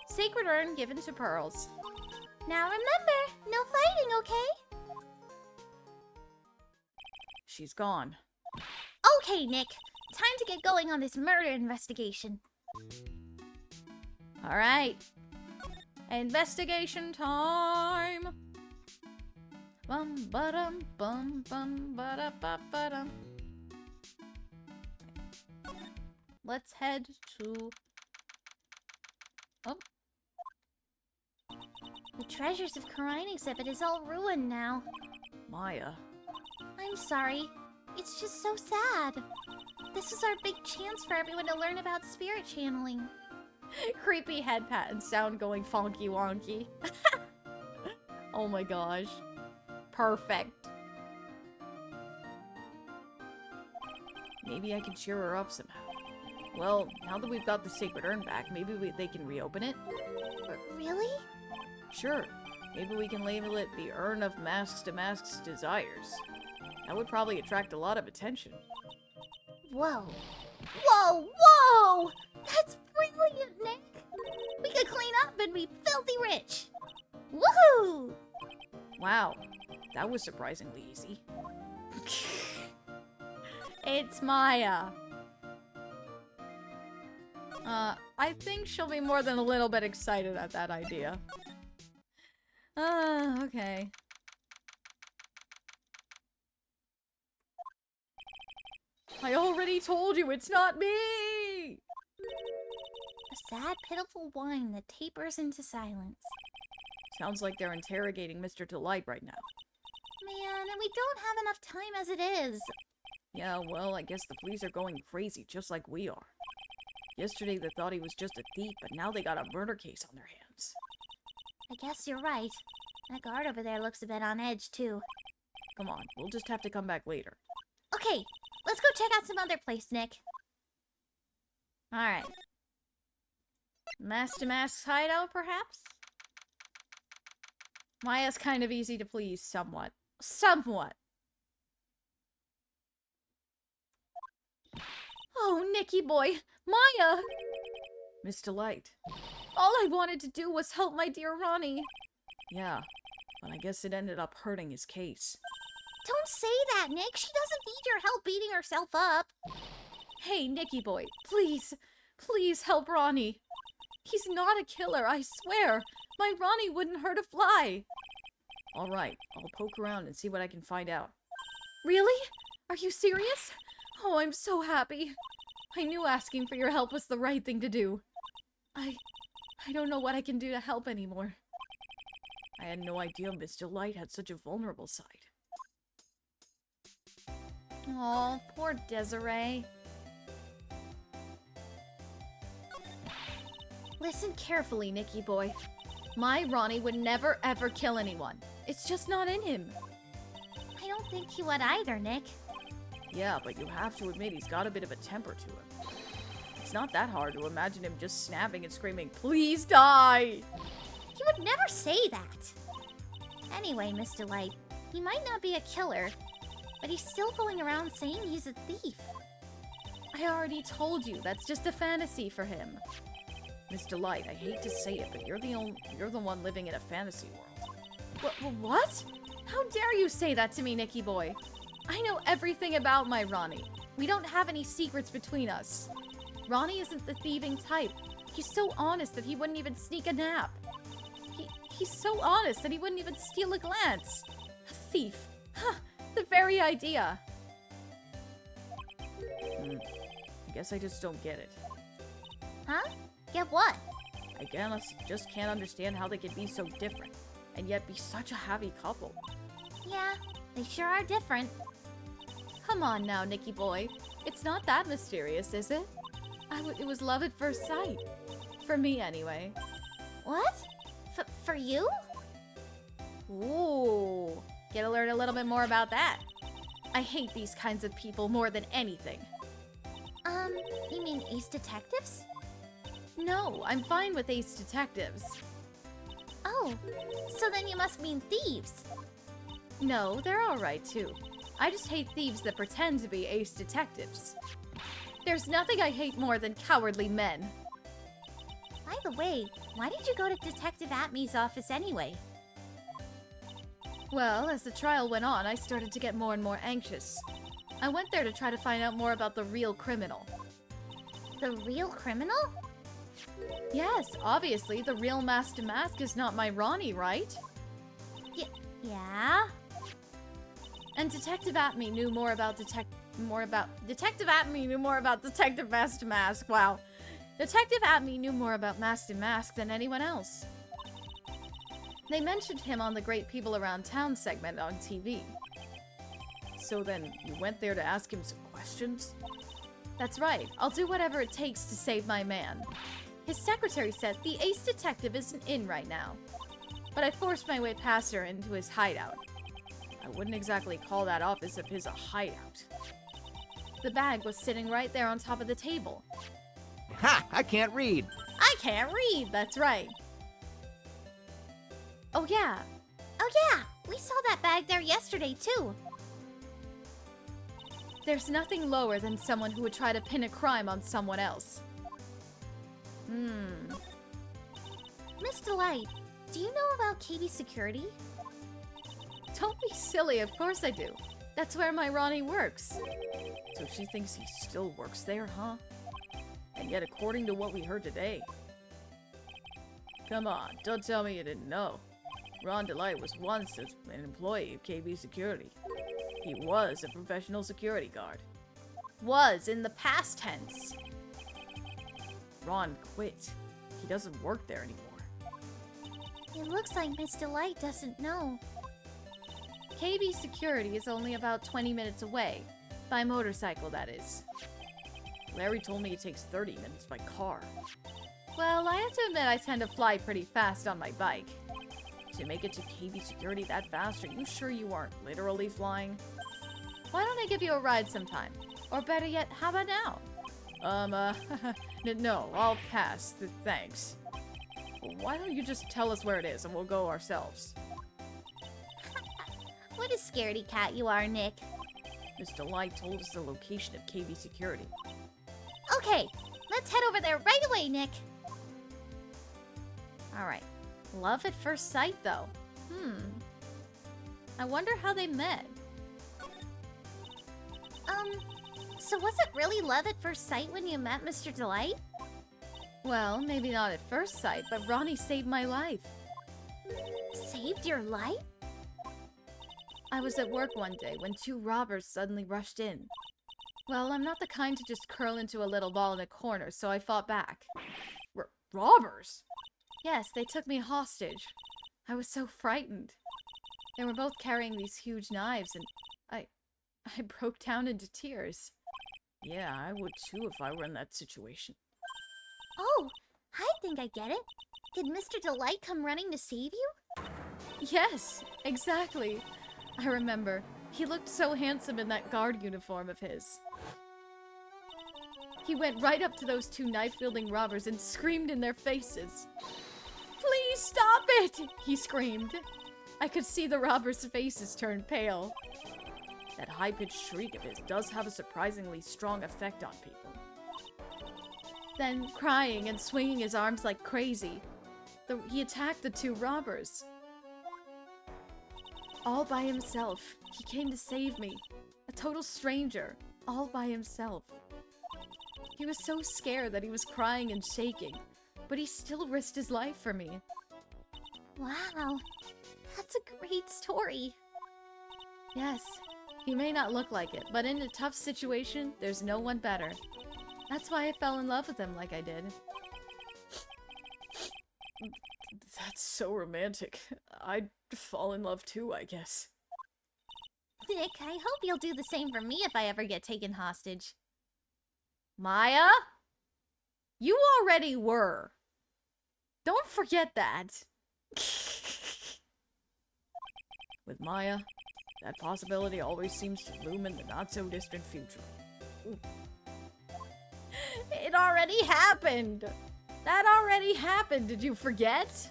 Sacred urn given to Pearls. Now remember, no fighting, okay? She's gone. Okay, Nick. Time to get going on this murder investigation. Alright. Investigation time! Bum ba-dum bum bum ba-da-ba-ba-dum. Let's head to... Oh. The Treasures of Karine exhibit is all ruined now. Maya. I'm sorry. It's just so sad. This is our big chance for everyone to learn about spirit channeling. Creepy head pat and sound going funky wonky. Oh my gosh. Perfect. Maybe I can cheer her up somehow. Well, now that we've got the sacred urn back, maybe they can reopen it? Really? Sure. Maybe we can label it the Urn of Masks to Masks Desires. That would probably attract a lot of attention. Whoa. Whoa, whoa! That's brilliant, Nick! We could clean up and be filthy rich! Woohoo! Wow, that was surprisingly easy. It's Maya. I think she'll be more than a little bit excited at that idea. Okay. I already told you it's not me! A sad, pitiful whine that tapers into silence. Sounds like they're interrogating Mr. Delight right now. Man, and we don't have enough time as it is. Yeah, well, I guess the police are going crazy just like we are. Yesterday they thought he was just a thief, but now they got a murder case on their hands. I guess you're right. That guard over there looks a bit on edge, too. Come on, we'll just have to come back later. Okay, let's go check out some other place, Nick. Alright. Mask to Mask's hideout, perhaps? Maya's kind of easy to please, somewhat. Somewhat. Oh, Nicky boy! Maya! Miss Delight. All I wanted to do was help my dear Ronnie. Yeah, but I guess it ended up hurting his case. Don't say that, Nick. She doesn't need your help beating herself up. Hey, Nicky boy, please, please help Ronnie. He's not a killer, I swear. My Ronnie wouldn't hurt a fly. All right, I'll poke around and see what I can find out. Really? Are you serious? Oh, I'm so happy. I knew asking for your help was the right thing to do. I don't know what I can do to help anymore. I had no idea Miss Delight had such a vulnerable side. Oh, poor Desiree. Listen carefully, Nicky boy. My Ronnie would never ever kill anyone. It's just not in him. I don't think he would either, Nick. Yeah, but you have to admit he's got a bit of a temper to him. It's not that hard to imagine him just snapping and screaming, "Please die!" He would never say that. Anyway, Miss Delight, he might not be a killer, but he's still going around saying he's a thief. I already told you, that's just a fantasy for him. Miss Delight, I hate to say it, but you're the one living in a fantasy world. What? How dare you say that to me, Nicky boy? I know everything about my Ronnie. We don't have any secrets between us. Ronnie isn't the thieving type. He's so honest that he wouldn't even sneak a nap. He's so honest that he wouldn't even steal a glance. A thief. Huh, the very idea. I guess I just don't get it. Huh? Get what? I guess just can't understand how they could be so different, and yet be such a happy couple. Yeah, they sure are different. Come on now, Nicky boy. It's not that mysterious, is it? It was love at first sight. For me, anyway. What? For you? Ooh. Get to learn a little bit more about that. I hate these kinds of people more than anything. You mean ace detectives? No, I'm fine with ace detectives. Oh, so then you must mean thieves. No, they're alright too. I just hate thieves that pretend to be ace detectives. There's nothing I hate more than cowardly men. By the way, why did you go to Detective Atme's office anyway? Well, as the trial went on, I started to get more and more anxious. I went there to try to find out more about the real criminal. The real criminal? Yes, obviously, the real Master Mask is not my Ronnie, right? Yeah? And Detective Atme knew more about Detective Atme knew more about Detective Master Mask. Wow. Detective Atme knew more about Master Mask than anyone else. They mentioned him on the Great People Around Town segment on TV. So then, you went there to ask him some questions? That's right. I'll do whatever it takes to save my man. His secretary said the ace detective isn't in right now. But I forced my way past her into his hideout. I wouldn't exactly call that office of his a hideout. The bag was sitting right there on top of the table. Ha! I can't read. I can't read, that's right. Oh yeah, We saw that bag there yesterday, too. there's nothing lower than someone who would try to pin a crime on someone else. Miss Delight, do you know about KB Security? Don't be silly, of course I do. That's where my Ronnie works. So she thinks he still works there, huh? And yet, according to what we heard today... Come on, don't tell me you didn't know. Ron Delight was once an employee of KB Security. He was a professional security guard. Was in the past tense. Ron quit. He doesn't work there anymore. It looks like Miss Delight doesn't know. KB Security is only about 20 minutes away. By motorcycle, that is. Larry told me it takes 30 minutes by car. Well, I have to admit I tend to fly pretty fast on my bike. To make it to KB Security that fast, are you sure you aren't literally flying? Why don't I give you a ride sometime? Or better yet, how about now? No, I'll pass. Thanks. Why don't you just tell us where it is and we'll go ourselves? What a scaredy cat you are, Nick. Miss Delight told us the location of KB Security. Okay, let's head over there right away, Nick. Alright. Love at first sight, though. I wonder how they met. So was it really love at first sight when you met Mr. Delight? Well, maybe not at first sight, but Ronnie saved my life. Saved your life? I was at work one day when two robbers suddenly rushed in. Well, I'm not the kind to just curl into a little ball in a corner, so I fought back. Robbers? Yes, they took me hostage. I was so frightened. They were both carrying these huge knives, and I broke down into tears. Yeah, I would too if I were in that situation. Oh, I think I get it. Did Mr. Delight come running to save you? Yes, exactly. I remember. He looked so handsome in that guard uniform of his. He went right up to those two knife-wielding robbers and screamed in their faces. "Please stop it!" he screamed. I could see the robbers' faces turn pale. That high-pitched shriek of his does have a surprisingly strong effect on people. Then, crying and swinging his arms like crazy, he attacked the two robbers. All by himself. He came to save me. A total stranger. All by himself. He was so scared that he was crying and shaking, but he still risked his life for me. Wow. That's a great story. Yes, he may not look like it, but in a tough situation, there's no one better. That's why I fell in love with him like I did. That's so romantic. I'd fall in love too, I guess. Nick, I hope you'll do the same for me if I ever get taken hostage. Maya? You already were. Don't forget that. With Maya, that possibility always seems to loom in the not-so-distant future. It already happened. That already happened. Did you forget?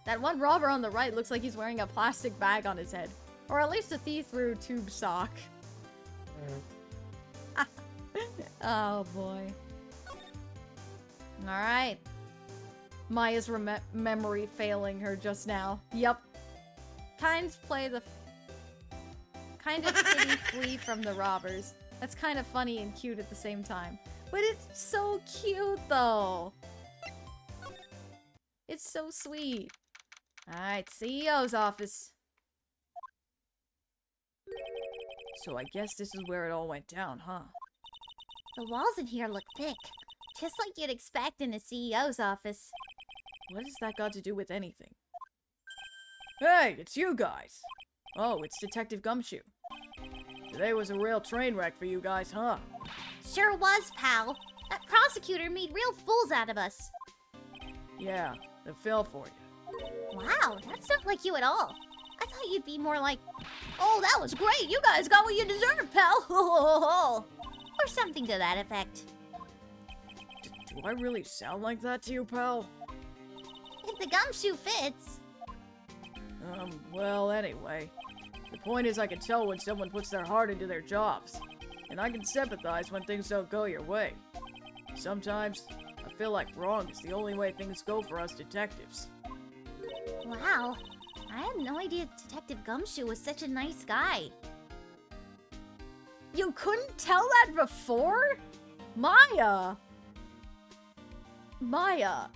That one robber on the right looks like he's wearing a plastic bag on his head. Or at least a see-through tube sock. Oh boy. Alright. Maya's memory failing her just now. Yup. Kind of pity flee from the robbers. That's kind of funny and cute at the same time. But it's so cute though. It's so sweet. Alright, CEO's office. So I guess this is where it all went down, huh? The walls in here look thick, just like you'd expect in a CEO's office. What has that got to do with anything? Hey, it's you guys! Oh, it's Detective Gumshoe. Today was a real train wreck for you guys, huh? Sure was, pal. That prosecutor made real fools out of us. Yeah, it fell for you. Wow, that's not like you at all. I thought you'd be more like, oh, that was great. You guys got what you deserved, pal. Or something to that effect. Do I really sound like that to you, pal? If the gumshoe fits. Well, anyway. The point is I can tell when someone puts their heart into their jobs. And I can sympathize when things don't go your way. Sometimes, I feel like wrong is the only way things go for us detectives. Wow. I had no idea Detective Gumshoe was such a nice guy. You couldn't tell that before? Maya! Maya!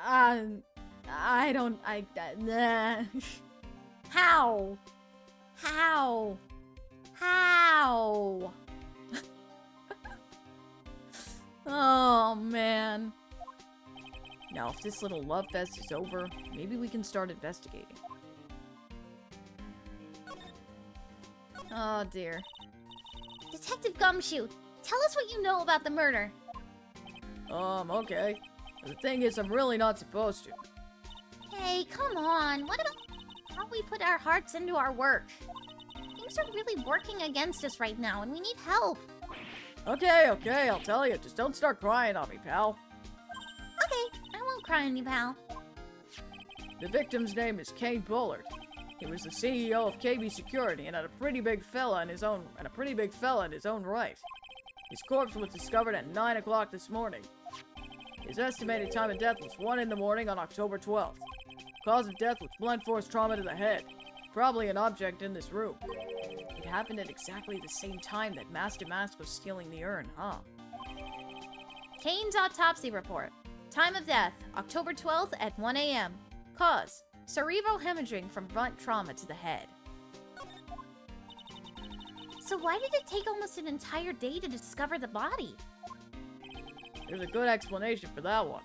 I don't... nah. How? How? How? Oh, man. Now, if this little love fest is over, maybe we can start investigating. Oh, dear. Detective Gumshoe, tell us what you know about the murder. Okay. The thing is, I'm really not supposed to. Hey, come on. What about how we put our hearts into our work? Things are really working against us right now, and we need help. Okay, I'll tell you. Just don't start crying on me, pal. Okay, I won't cry on you, pal. The victim's name is Kane Bullard. He was the CEO of KB Security and had a pretty big fella in his own right. His corpse was discovered at 9 o'clock this morning. His estimated time of death was 1 in the morning on October 12th. Cause of death was blunt force trauma to the head. Probably an object in this room. It happened at exactly the same time that Master Mask was stealing the urn, huh? Kane's autopsy report. Time of death, October 12th at 1 a.m. Cause, cerebral hemorrhaging from blunt trauma to the head. So why did it take almost an entire day to discover the body? There's a good explanation for that one.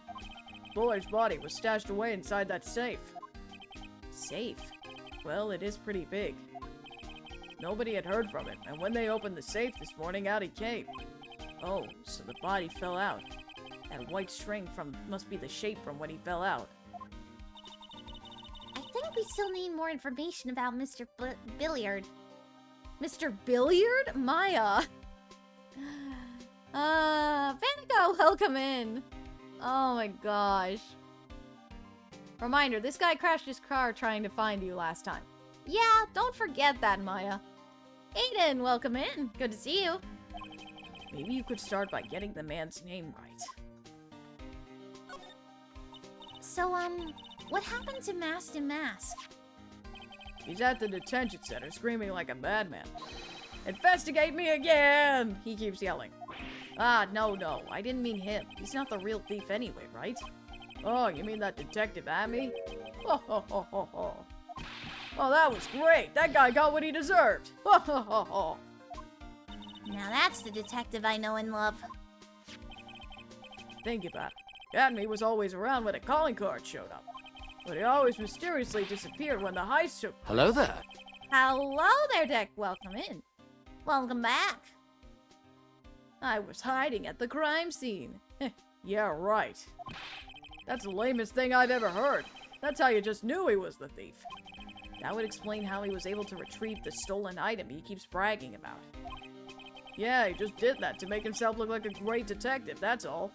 Bullard's body was stashed away inside that safe. Safe? Well, it is pretty big. Nobody had heard from it, and when they opened the safe this morning, out he came. Oh, so the body fell out. That white string must be the shape from when he fell out. I think we still need more information about Mr. Billiard. Mr. Billiard? Maya. Vanico, welcome in. Oh my gosh. Reminder, this guy crashed his car trying to find you last time. Yeah, don't forget that, Maya. Aiden, welcome in. Good to see you. Maybe you could start by getting the man's name right. So, what happened to Masked and Mask? He's at the detention center screaming like a madman. Investigate me again! He keeps yelling. Ah, no, I didn't mean him. He's not the real thief anyway, right? Oh, you mean that Detective Amy? Ho ho ho ho ho. Oh, that was great! That guy got what he deserved! Ho ho ho ho. Now that's the detective I know and love. Think about it. Amy was always around when a calling card showed up. But he always mysteriously disappeared when the heist took place. Hello there. Hello there, Dick. Welcome in. Welcome back. I was hiding at the crime scene. Yeah, right. That's the lamest thing I've ever heard. That's how you just knew he was the thief. That would explain how he was able to retrieve the stolen item he keeps bragging about. Yeah, he just did that to make himself look like a great detective, that's all.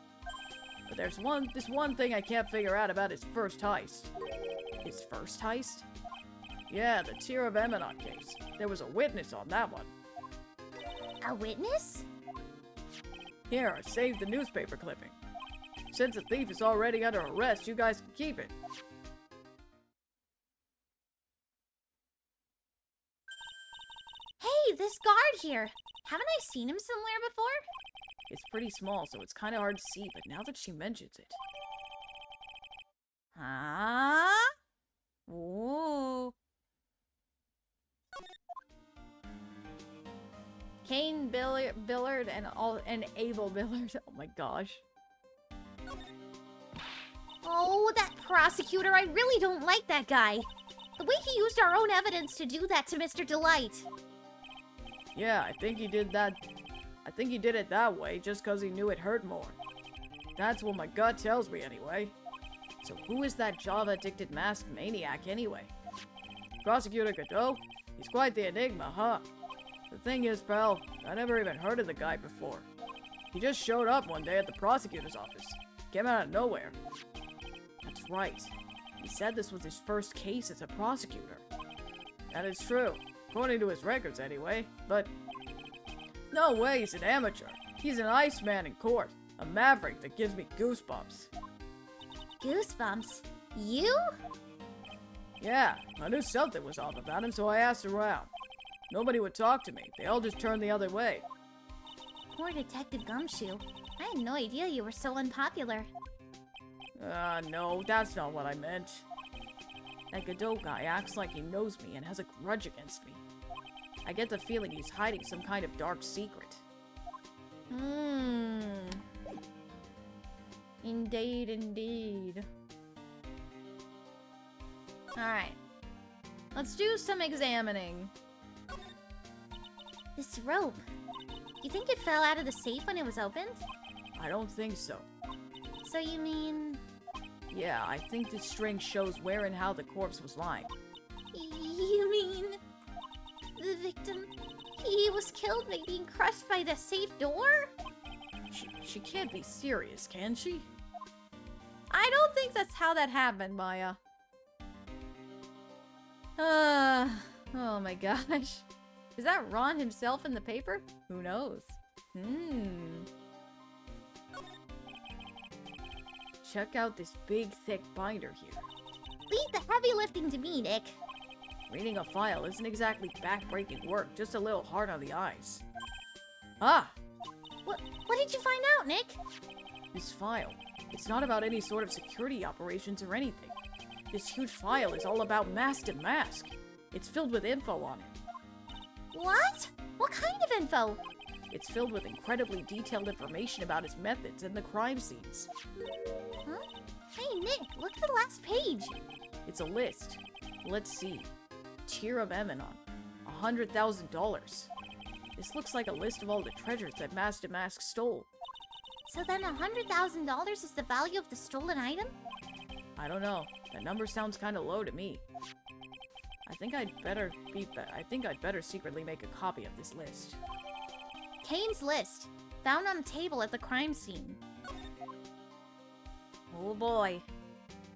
But there's this one thing I can't figure out about his first heist. His first heist? Yeah, the Tear of Eminent case. There was a witness on that one. A witness? Here, I saved the newspaper clipping. Since the thief is already under arrest, you guys can keep it. Hey, this guard here. Haven't I seen him somewhere before? It's pretty small, so it's kind of hard to see, but now that she mentions it... Huh? Ooh. Kane Billard and Abel Billard. Oh my gosh. Oh, that prosecutor, I really don't like that guy. The way he used our own evidence to do that to Mr. Delight. Yeah, I think he did that. I think he did it that way just because he knew it hurt more. That's what my gut tells me anyway. So who is that Java-addicted masked maniac anyway? Prosecutor Godot? He's quite the enigma, huh? The thing is, pal, I never even heard of the guy before. He just showed up one day at the prosecutor's office. Came out of nowhere. That's right. He said this was his first case as a prosecutor. That is true. According to his records anyway, but... No way he's an amateur. He's an Iceman in court. A maverick that gives me goosebumps. Goosebumps? You? Yeah, I knew something was off about him, so I asked around. Nobody would talk to me. They all just turned the other way. Poor Detective Gumshoe. I had no idea you were so unpopular. No, that's not what I meant. That Godot guy acts like he knows me and has a grudge against me. I get the feeling he's hiding some kind of dark secret. Indeed, indeed. Alright. Let's do some examining. This rope. You think it fell out of the safe when it was opened? I don't think so. So you mean... Yeah, I think this string shows where and how the corpse was lying. You mean... the victim... he was killed by being crushed by the safe door? She can't be serious, can she? I don't think that's how that happened, Maya. Oh my gosh. Is that Ron himself in the paper? Who knows? Check out this big, thick binder here. Leave the heavy lifting to me, Nick. Reading a file isn't exactly back-breaking work, just a little hard on the eyes. Ah! What did you find out, Nick? This file. It's not about any sort of security operations or anything. This huge file is all about Masked and Mask. It's filled with info on it. What? What kind of info? It's filled with incredibly detailed information about his methods and the crime scenes. Huh? Hey, Nick, look at the last page. It's a list. Let's see. Tear of Eminent. $100,000. This looks like a list of all the treasures that Masked and Mask stole. So then $100,000 is the value of the stolen item? I don't know. That number sounds kind of low to me. I think I'd better secretly make a copy of this list. Kane's list. Found on a table at the crime scene. Oh boy.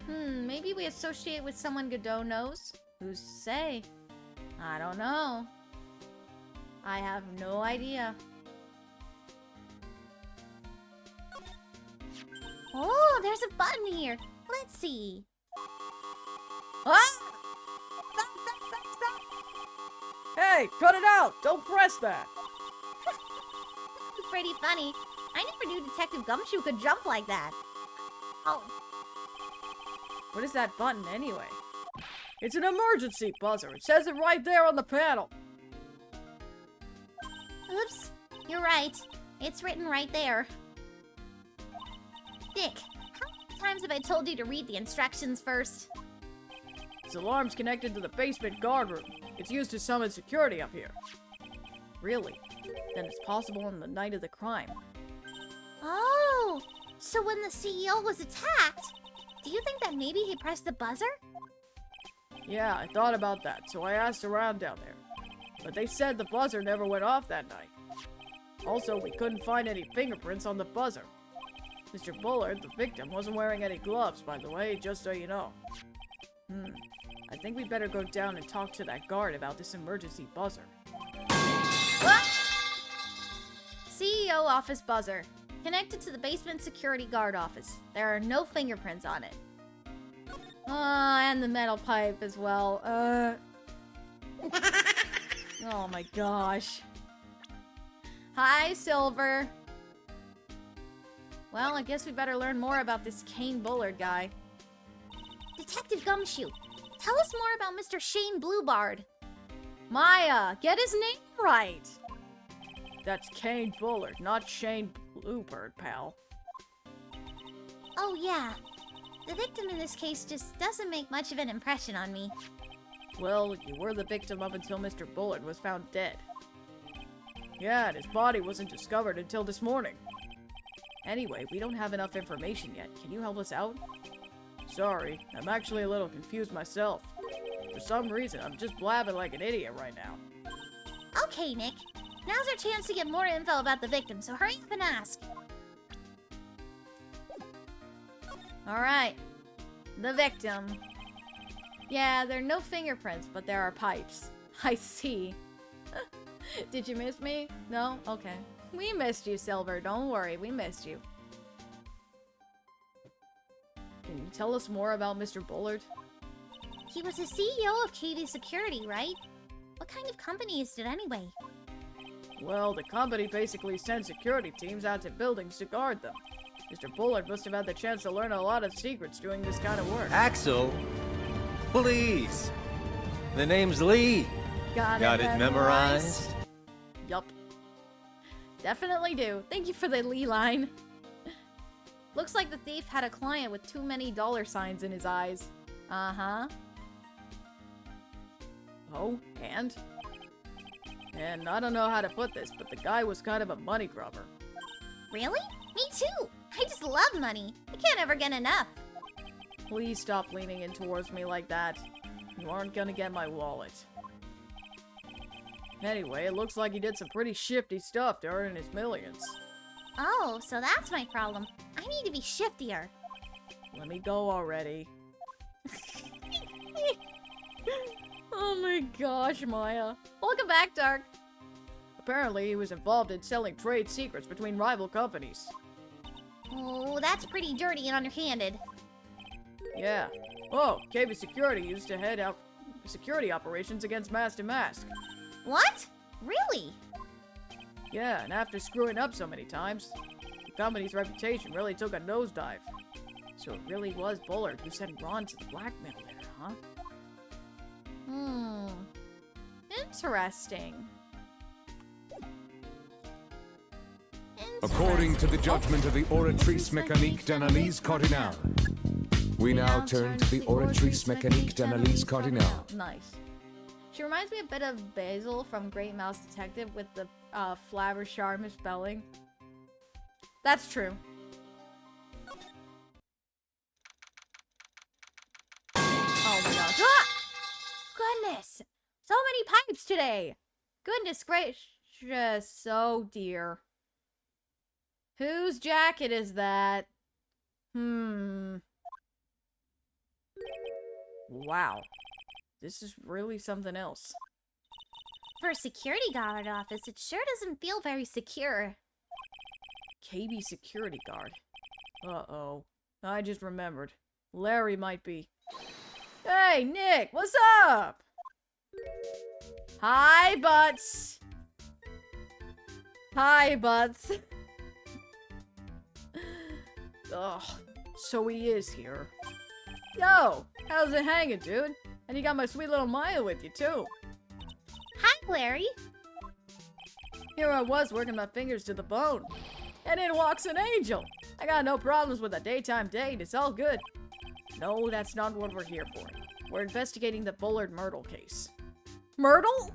Maybe we associate with someone Godot knows? Who's to say? I don't know. I have no idea. Oh, there's a button here. Let's see. Ah! Hey, cut it out! Don't press that! It's pretty funny. I never knew Detective Gumshoe could jump like that. Oh, What is that button anyway? It's an emergency buzzer. It says it right there on the panel. oops. You're right. It's written right there. Nick, how many times have I told you to read the instructions first? This alarm's connected to the basement guard room. It's used to summon security up here. Really? Then it's possible on the night of the crime. Oh, so when the CEO was attacked, do you think that maybe he pressed the buzzer? Yeah, I thought about that, so I asked around down there. But they said the buzzer never went off that night. Also, we couldn't find any fingerprints on the buzzer. Mr. Bullard, the victim, wasn't wearing any gloves, by the way, just so you know. I think we better go down and talk to that guard about this emergency buzzer. What? CEO office buzzer. Connected to the basement security guard office. There are no fingerprints on it. And the metal pipe as well. Oh my gosh. Hi, Silver. Well, I guess we better learn more about this Kane Bullard guy. Detective Gumshoe, tell us more about Mr. Shane Bluebard. Maya, get his name right. That's Kane Bullard, not Shane Bluebird, pal. Oh yeah, the victim in this case just doesn't make much of an impression on me. Well, you were the victim up until Mr. Bullard was found dead. Yeah, and his body wasn't discovered until this morning. Anyway, we don't have enough information yet. Can you help us out? Sorry, I'm actually a little confused myself. For some reason, I'm just blabbing like an idiot right now. Okay, Nick. Now's our chance to get more info about the victim, so hurry up and ask. Alright. The victim. Yeah, there are no fingerprints, but there are pipes. I see. Did you miss me? No? Okay. We missed you, Silver. Don't worry, we missed you. Can you tell us more about Mr. Bullard? He was the CEO of KV Security, right? What kind of company is it anyway? Well, the company basically sends security teams out to buildings to guard them. Mr. Bullard must have had the chance to learn a lot of secrets doing this kind of work. Axel, please. The name's Lee. Got it memorized? Yup. Definitely do. Thank you for the Lee line. Looks like the thief had a client with too many dollar signs in his eyes. Uh-huh. Oh, and? And I don't know how to put this, but the guy was kind of a money grubber. Really? Me too! I just love money. I can't ever get enough. Please stop leaning in towards me like that. You aren't gonna get my wallet. Anyway, it looks like he did some pretty shifty stuff to earn his millions. Oh, so that's my problem. I need to be shiftier. Let me go already. Oh my gosh, Maya. Welcome back, Dark. Apparently, he was involved in selling trade secrets between rival companies. Oh, that's pretty dirty and underhanded. Yeah. Oh, KV Security used to head out security operations against Mask to Mask. What? Really? Yeah, and after screwing up so many times, the company's reputation really took a nosedive. So it really was Bullard who sent Ron to the blackmail there, huh? Interesting. According to the judgment of the Oratrice Mécanique d'Analyse Cardinale, we now turn to the Oratrice Mécanique d'Analyse Cardinale. Nice. She reminds me a bit of Basil from Great Mouse Detective with the Flabbershar misspelling. That's true. Oh my gosh. Ah! Goodness! So many pipes today! Goodness gracious, oh dear. Whose jacket is that? Wow. This is really something else. For a security guard office, it sure doesn't feel very secure. KB security guard. Uh-oh. I just remembered. Larry might be... Hey, Nick! What's up? Hi, Butts! Hi, Butts. Ugh. So he is here. Yo! How's it hanging, dude? And you got my sweet little Maya with you, too. Hi, Larry. Here I was working my fingers to the bone. And in walks an angel. I got no problems with a daytime date. It's all good. No, that's not what we're here for. We're investigating the Bullard Myrtle case. Myrtle?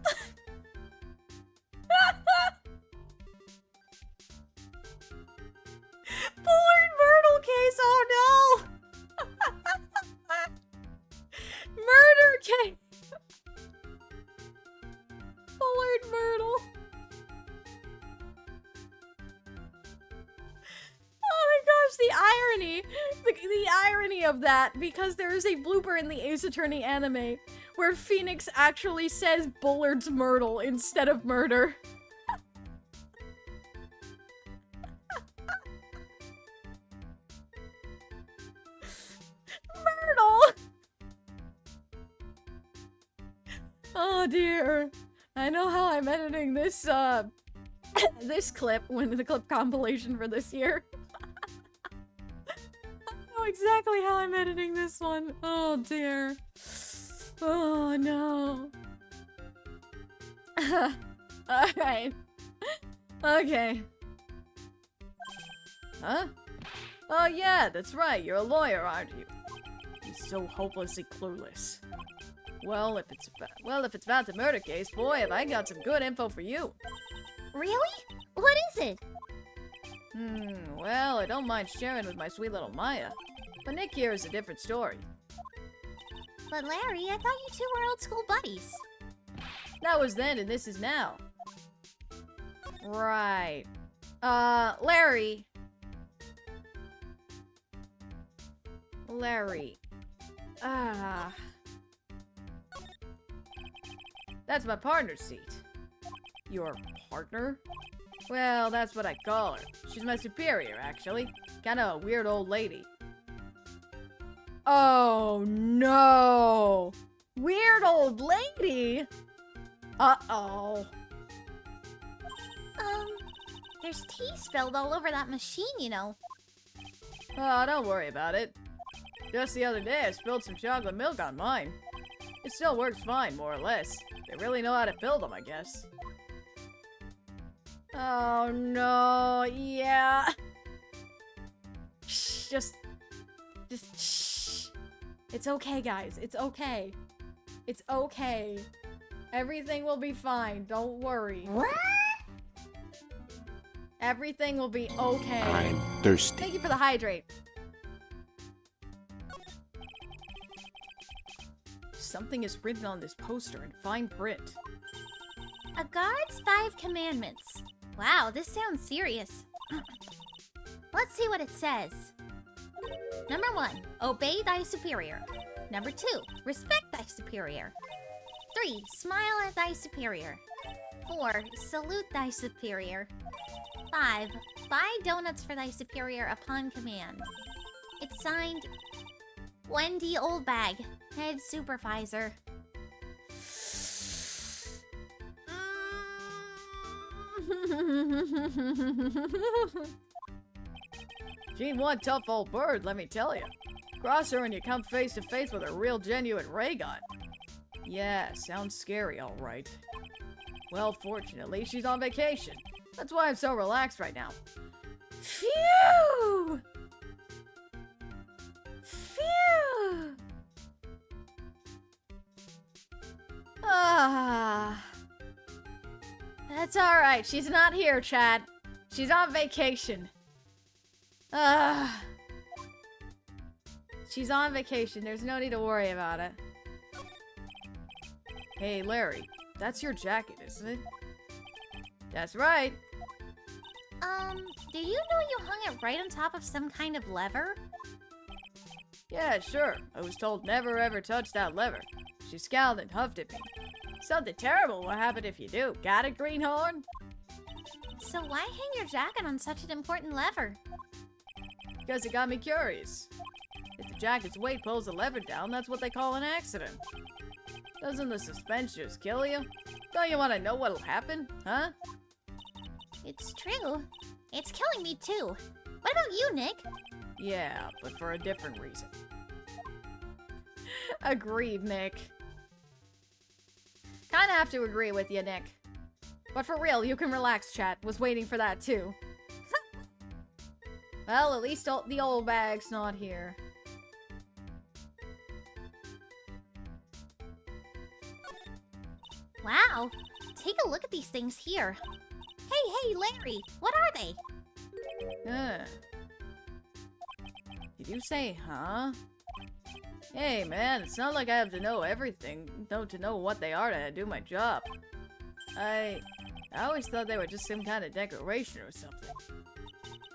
Bullard Myrtle case, oh no! Murder case! Bullard Myrtle. Oh my gosh, the irony! The irony of that, because there is a blooper in the Ace Attorney anime where Phoenix actually says Bullard's Myrtle instead of murder. Myrtle! Oh dear. I know how I'm editing this, this clip, when the clip compilation for this year. I know exactly how I'm editing this one. Oh dear. Oh no. Alright. Okay. Huh? Oh yeah, that's right, you're a lawyer, aren't you? He's so hopelessly clueless. Well, if it's about the murder case, boy, have I got some good info for you. Really? What is it? Well, I don't mind sharing with my sweet little Maya. But Nick here is a different story. But Larry, I thought you two were old school buddies. That was then and this is now. Right. Larry. That's my partner's seat. Your partner? Well, that's what I call her. She's my superior, actually. Kinda a weird old lady. Oh, no! Weird old lady? Uh-oh. There's tea spilled all over that machine, you know. Oh, don't worry about it. Just the other day, I spilled some chocolate milk on mine. It still works fine, more or less. They really know how to build them, I guess. Oh, no, yeah. Shh, just shh. It's okay, guys. It's okay. It's okay. Everything will be fine. Don't worry. What? Everything will be okay. I'm thirsty. Thank you for the hydrate. Something is written on this poster in fine print. A guard's 5 commandments. Wow, this sounds serious. Let's see what it says. Number 1, obey thy superior. Number 2, respect thy superior. 3, smile at thy superior. 4, salute thy superior. 5, buy donuts for thy superior upon command. It's signed, Wendy Oldbag, head supervisor. She ain't one tough old bird, let me tell you. Cross her and you come face to face with a real genuine ray gun. Yeah, sounds scary, all right. Well, fortunately, she's on vacation. That's why I'm so relaxed right now. Phew! Phew! Ah. That's alright. She's not here, Chad. She's on vacation. She's on vacation. There's no need to worry about it. Hey, Larry. That's your jacket, isn't it? That's right. Did you know you hung it right on top of some kind of lever? Yeah, sure. I was told never ever touch that lever. She scowled and huffed at me. Something terrible will happen if you do. Got it, Greenhorn? So why hang your jacket on such an important lever? Because it got me curious. If the jacket's weight pulls the lever down, that's what they call an accident. Doesn't the suspense just kill you? Don't you want to know what'll happen, huh? It's true. It's killing me too. What about you, Nick? Yeah, but for a different reason. Agreed, Nick. Kinda have to agree with you, Nick. But for real, you can relax, chat. Was waiting for that too. Well, at least the old bag's not here. Wow. Take a look at these things here. Hey, Larry. What are they? Did you say, huh? Hey, man, it's not like I have to know everything, to know what they are to do my job. I always thought they were just some kind of decoration or something.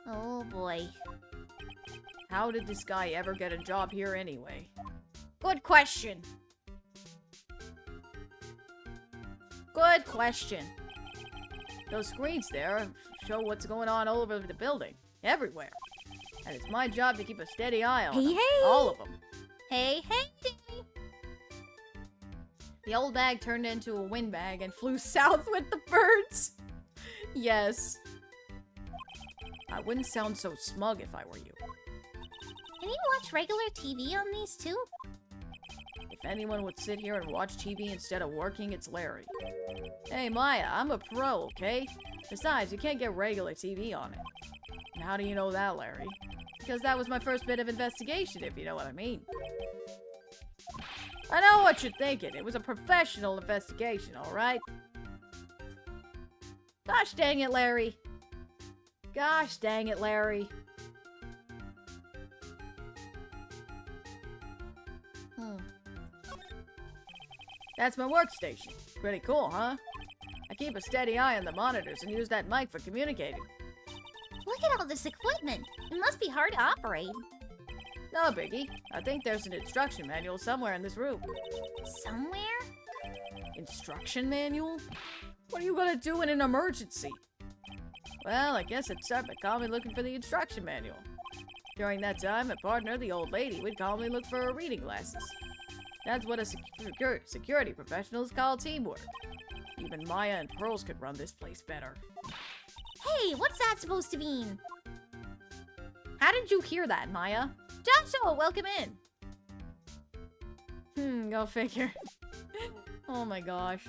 Oh, boy. How did this guy ever get a job here anyway? Good question. Good question. Those screens there show what's going on all over the building. Everywhere. And it's my job to keep a steady eye on them. Hey! All of them. Hey! The old bag turned into a windbag and flew south with the birds. Yes. I wouldn't sound so smug if I were you. Can you watch regular TV on these too? If anyone would sit here and watch TV instead of working, it's Larry. Hey, Maya, I'm a pro, okay? Besides, you can't get regular TV on it. And how do you know that, Larry? Because that was my first bit of investigation, if you know what I mean. I know what you're thinking. It was a professional investigation, alright? Gosh dang it, Larry. Gosh dang it, Larry. That's my workstation. Pretty cool, huh? I keep a steady eye on the monitors and use that mic for communicating. Look at all this equipment. It must be hard to operate. No biggie. I think there's an instruction manual somewhere in this room. Somewhere? Instruction manual? What are you gonna do in an emergency? Well, I guess I'd start by calmly looking for the instruction manual. During that time, my partner, the old lady, would calmly look for her reading glasses. That's what a security professionals call teamwork. Even Maya and Pearls could run this place better. Hey, what's that supposed to mean? How did you hear that, Maya? Joshua, welcome in! Go figure. Oh my gosh.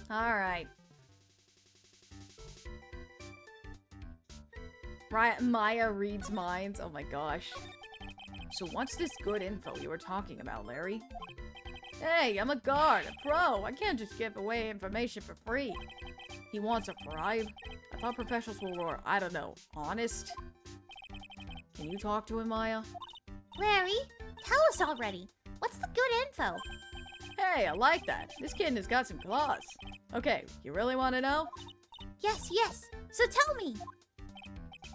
Alright. Maya reads minds. Oh my gosh. So what's this good info you were talking about, Larry? Hey, I'm a guard, a pro. I can't just give away information for free. He wants a bribe? I thought professionals were more, I don't know, honest? Can you talk to him, Maya? Larry, tell us already. What's the good info? Hey, I like that. This kitten has got some claws. Okay, you really want to know? Yes. So tell me.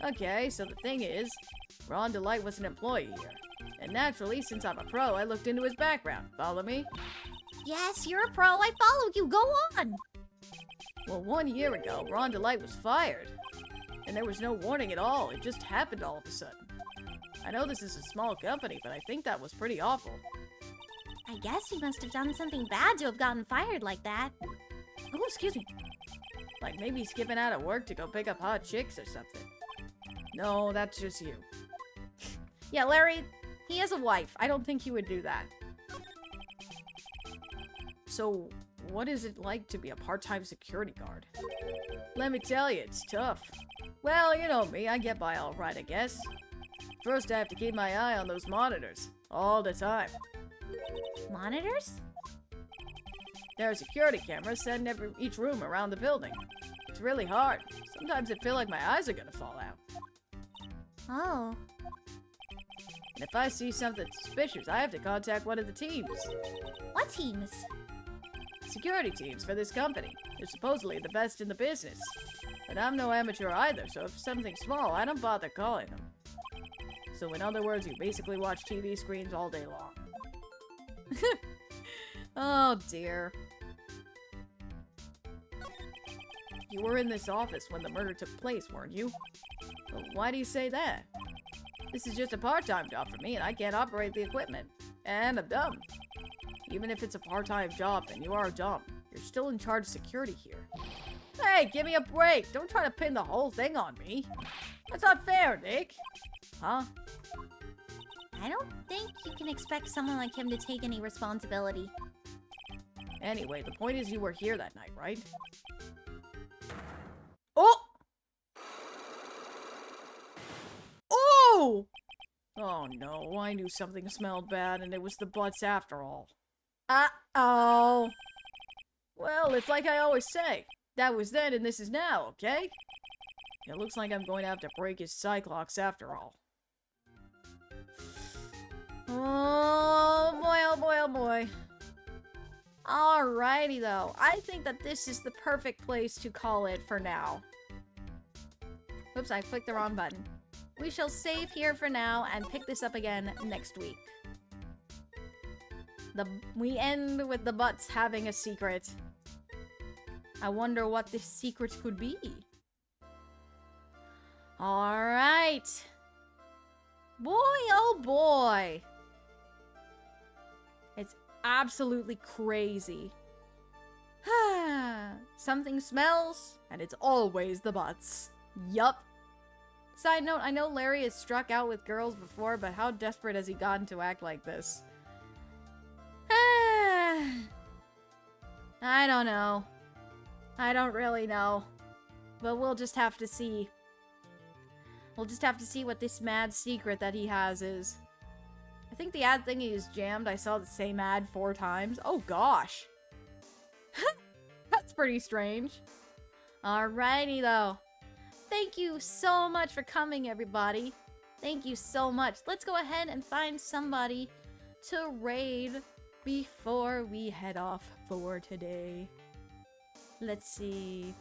Okay, so the thing is, Ron Delight was an employee here. And naturally, since I'm a pro, I looked into his background. Follow me? Yes, you're a pro. I followed you. Go on. Well, 1 year ago, Ron Delight was fired. And there was no warning at all. It just happened all of a sudden. I know this is a small company, but I think that was pretty awful. I guess you must have done something bad to have gotten fired like that. Oh, excuse me. Like maybe skipping out of work to go pick up hot chicks or something. No, that's just you. Yeah, Larry, he has a wife. I don't think he would do that. So, what is it like to be a part-time security guard? Let me tell you, it's tough. Well, you know me, I get by all right, I guess. First, I have to keep my eye on those monitors. All the time. Monitors? There are security cameras set in each room around the building. It's really hard. Sometimes I feel like my eyes are gonna fall out. Oh. And if I see something suspicious, I have to contact one of the teams. What teams? Security teams for this company. They're supposedly the best in the business. But I'm no amateur either, so if something's small, I don't bother calling them. So in other words, you basically watch TV screens all day long. Oh dear. You were in this office when the murder took place, weren't you? Well, why do you say that? This is just a part-time job for me, and I can't operate the equipment. And I'm dumb. Even if it's a part-time job and you are dumb, you're still in charge of security here. Hey, give me a break! Don't try to pin the whole thing on me. That's not fair, Nick. Huh? I don't think you can expect someone like him to take any responsibility. Anyway, the point is you were here that night, right? Oh! Oh! Oh no, I knew something smelled bad and it was the butts after all. Uh-oh! Well, it's like I always say. That was then and this is now, okay? It looks like I'm going to have to break his Cyclops after all. Oh boy, oh boy, oh boy. Alrighty though. I think that this is the perfect place to call it for now. Oops, I clicked the wrong button. We shall save here for now and pick this up again next week. We end with the butts having a secret. I wonder what this secret could be. Alright. Boy, oh boy. It's absolutely crazy. Something smells, and it's always the butts. Yup. Side note, I know Larry has struck out with girls before, but how desperate has he gotten to act like this? I don't know. I don't really know. But we'll just have to see. We'll just have to see what this mad secret that he has is. I think the ad thingy is jammed. I saw the same ad 4 times. Oh gosh. That's pretty strange. Alrighty though. Thank you so much for coming, everybody. Thank you so much. Let's go ahead and find somebody to raid before we head off for today. Let's see.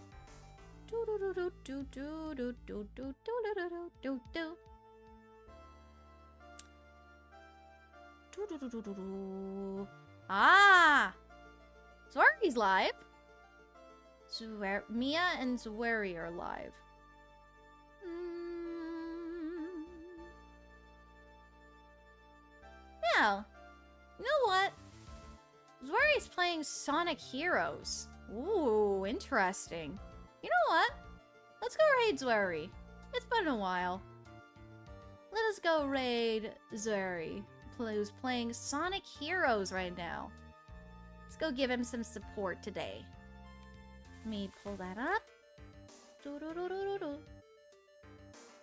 Ah! Zwari's live. Mia and Zwari are live. Now, you know what? Zwari's playing Sonic Heroes. Ooh, interesting. You know what? Let's go raid Zwari. It's been a while. Let us go raid Zwari, who's playing Sonic Heroes right now. Let's go give him some support today. Let me pull that up.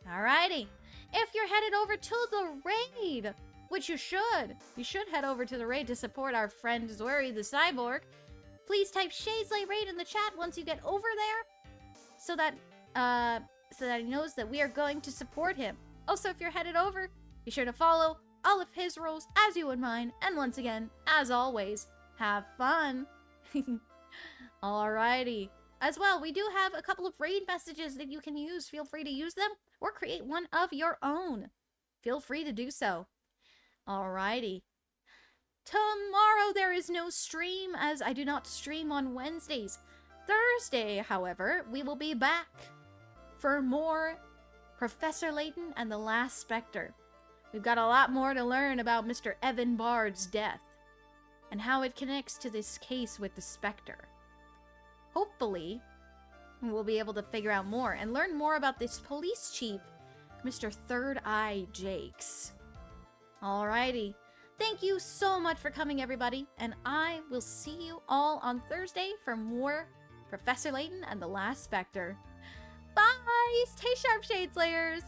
Alrighty. If you're headed over to the raid, which you should head over to the raid to support our friend Zwari the Cyborg. Please type Shadeslight Raid in the chat once you get over there, so that he knows that we are going to support him. Also, if you're headed over, be sure to follow all of his rules as you would mine. And once again, as always, have fun. Alrighty. As well, we do have a couple of raid messages that you can use. Feel free to use them or create one of your own. Feel free to do so. Alrighty. Tomorrow there is no stream, as I do not stream on Wednesdays. Thursday, however, we will be back for more Professor Layton and the Last Spectre. We've got a lot more to learn about Mr. Evan Bard's death and how it connects to this case with the Spectre. Hopefully, we'll be able to figure out more and learn more about this police chief, Mr. Third Eye Jakes. Alrighty. Thank you so much for coming, everybody, and I will see you all on Thursday for more Professor Layton and the Last Spectre. Bye! Stay sharp, Shadeslayers!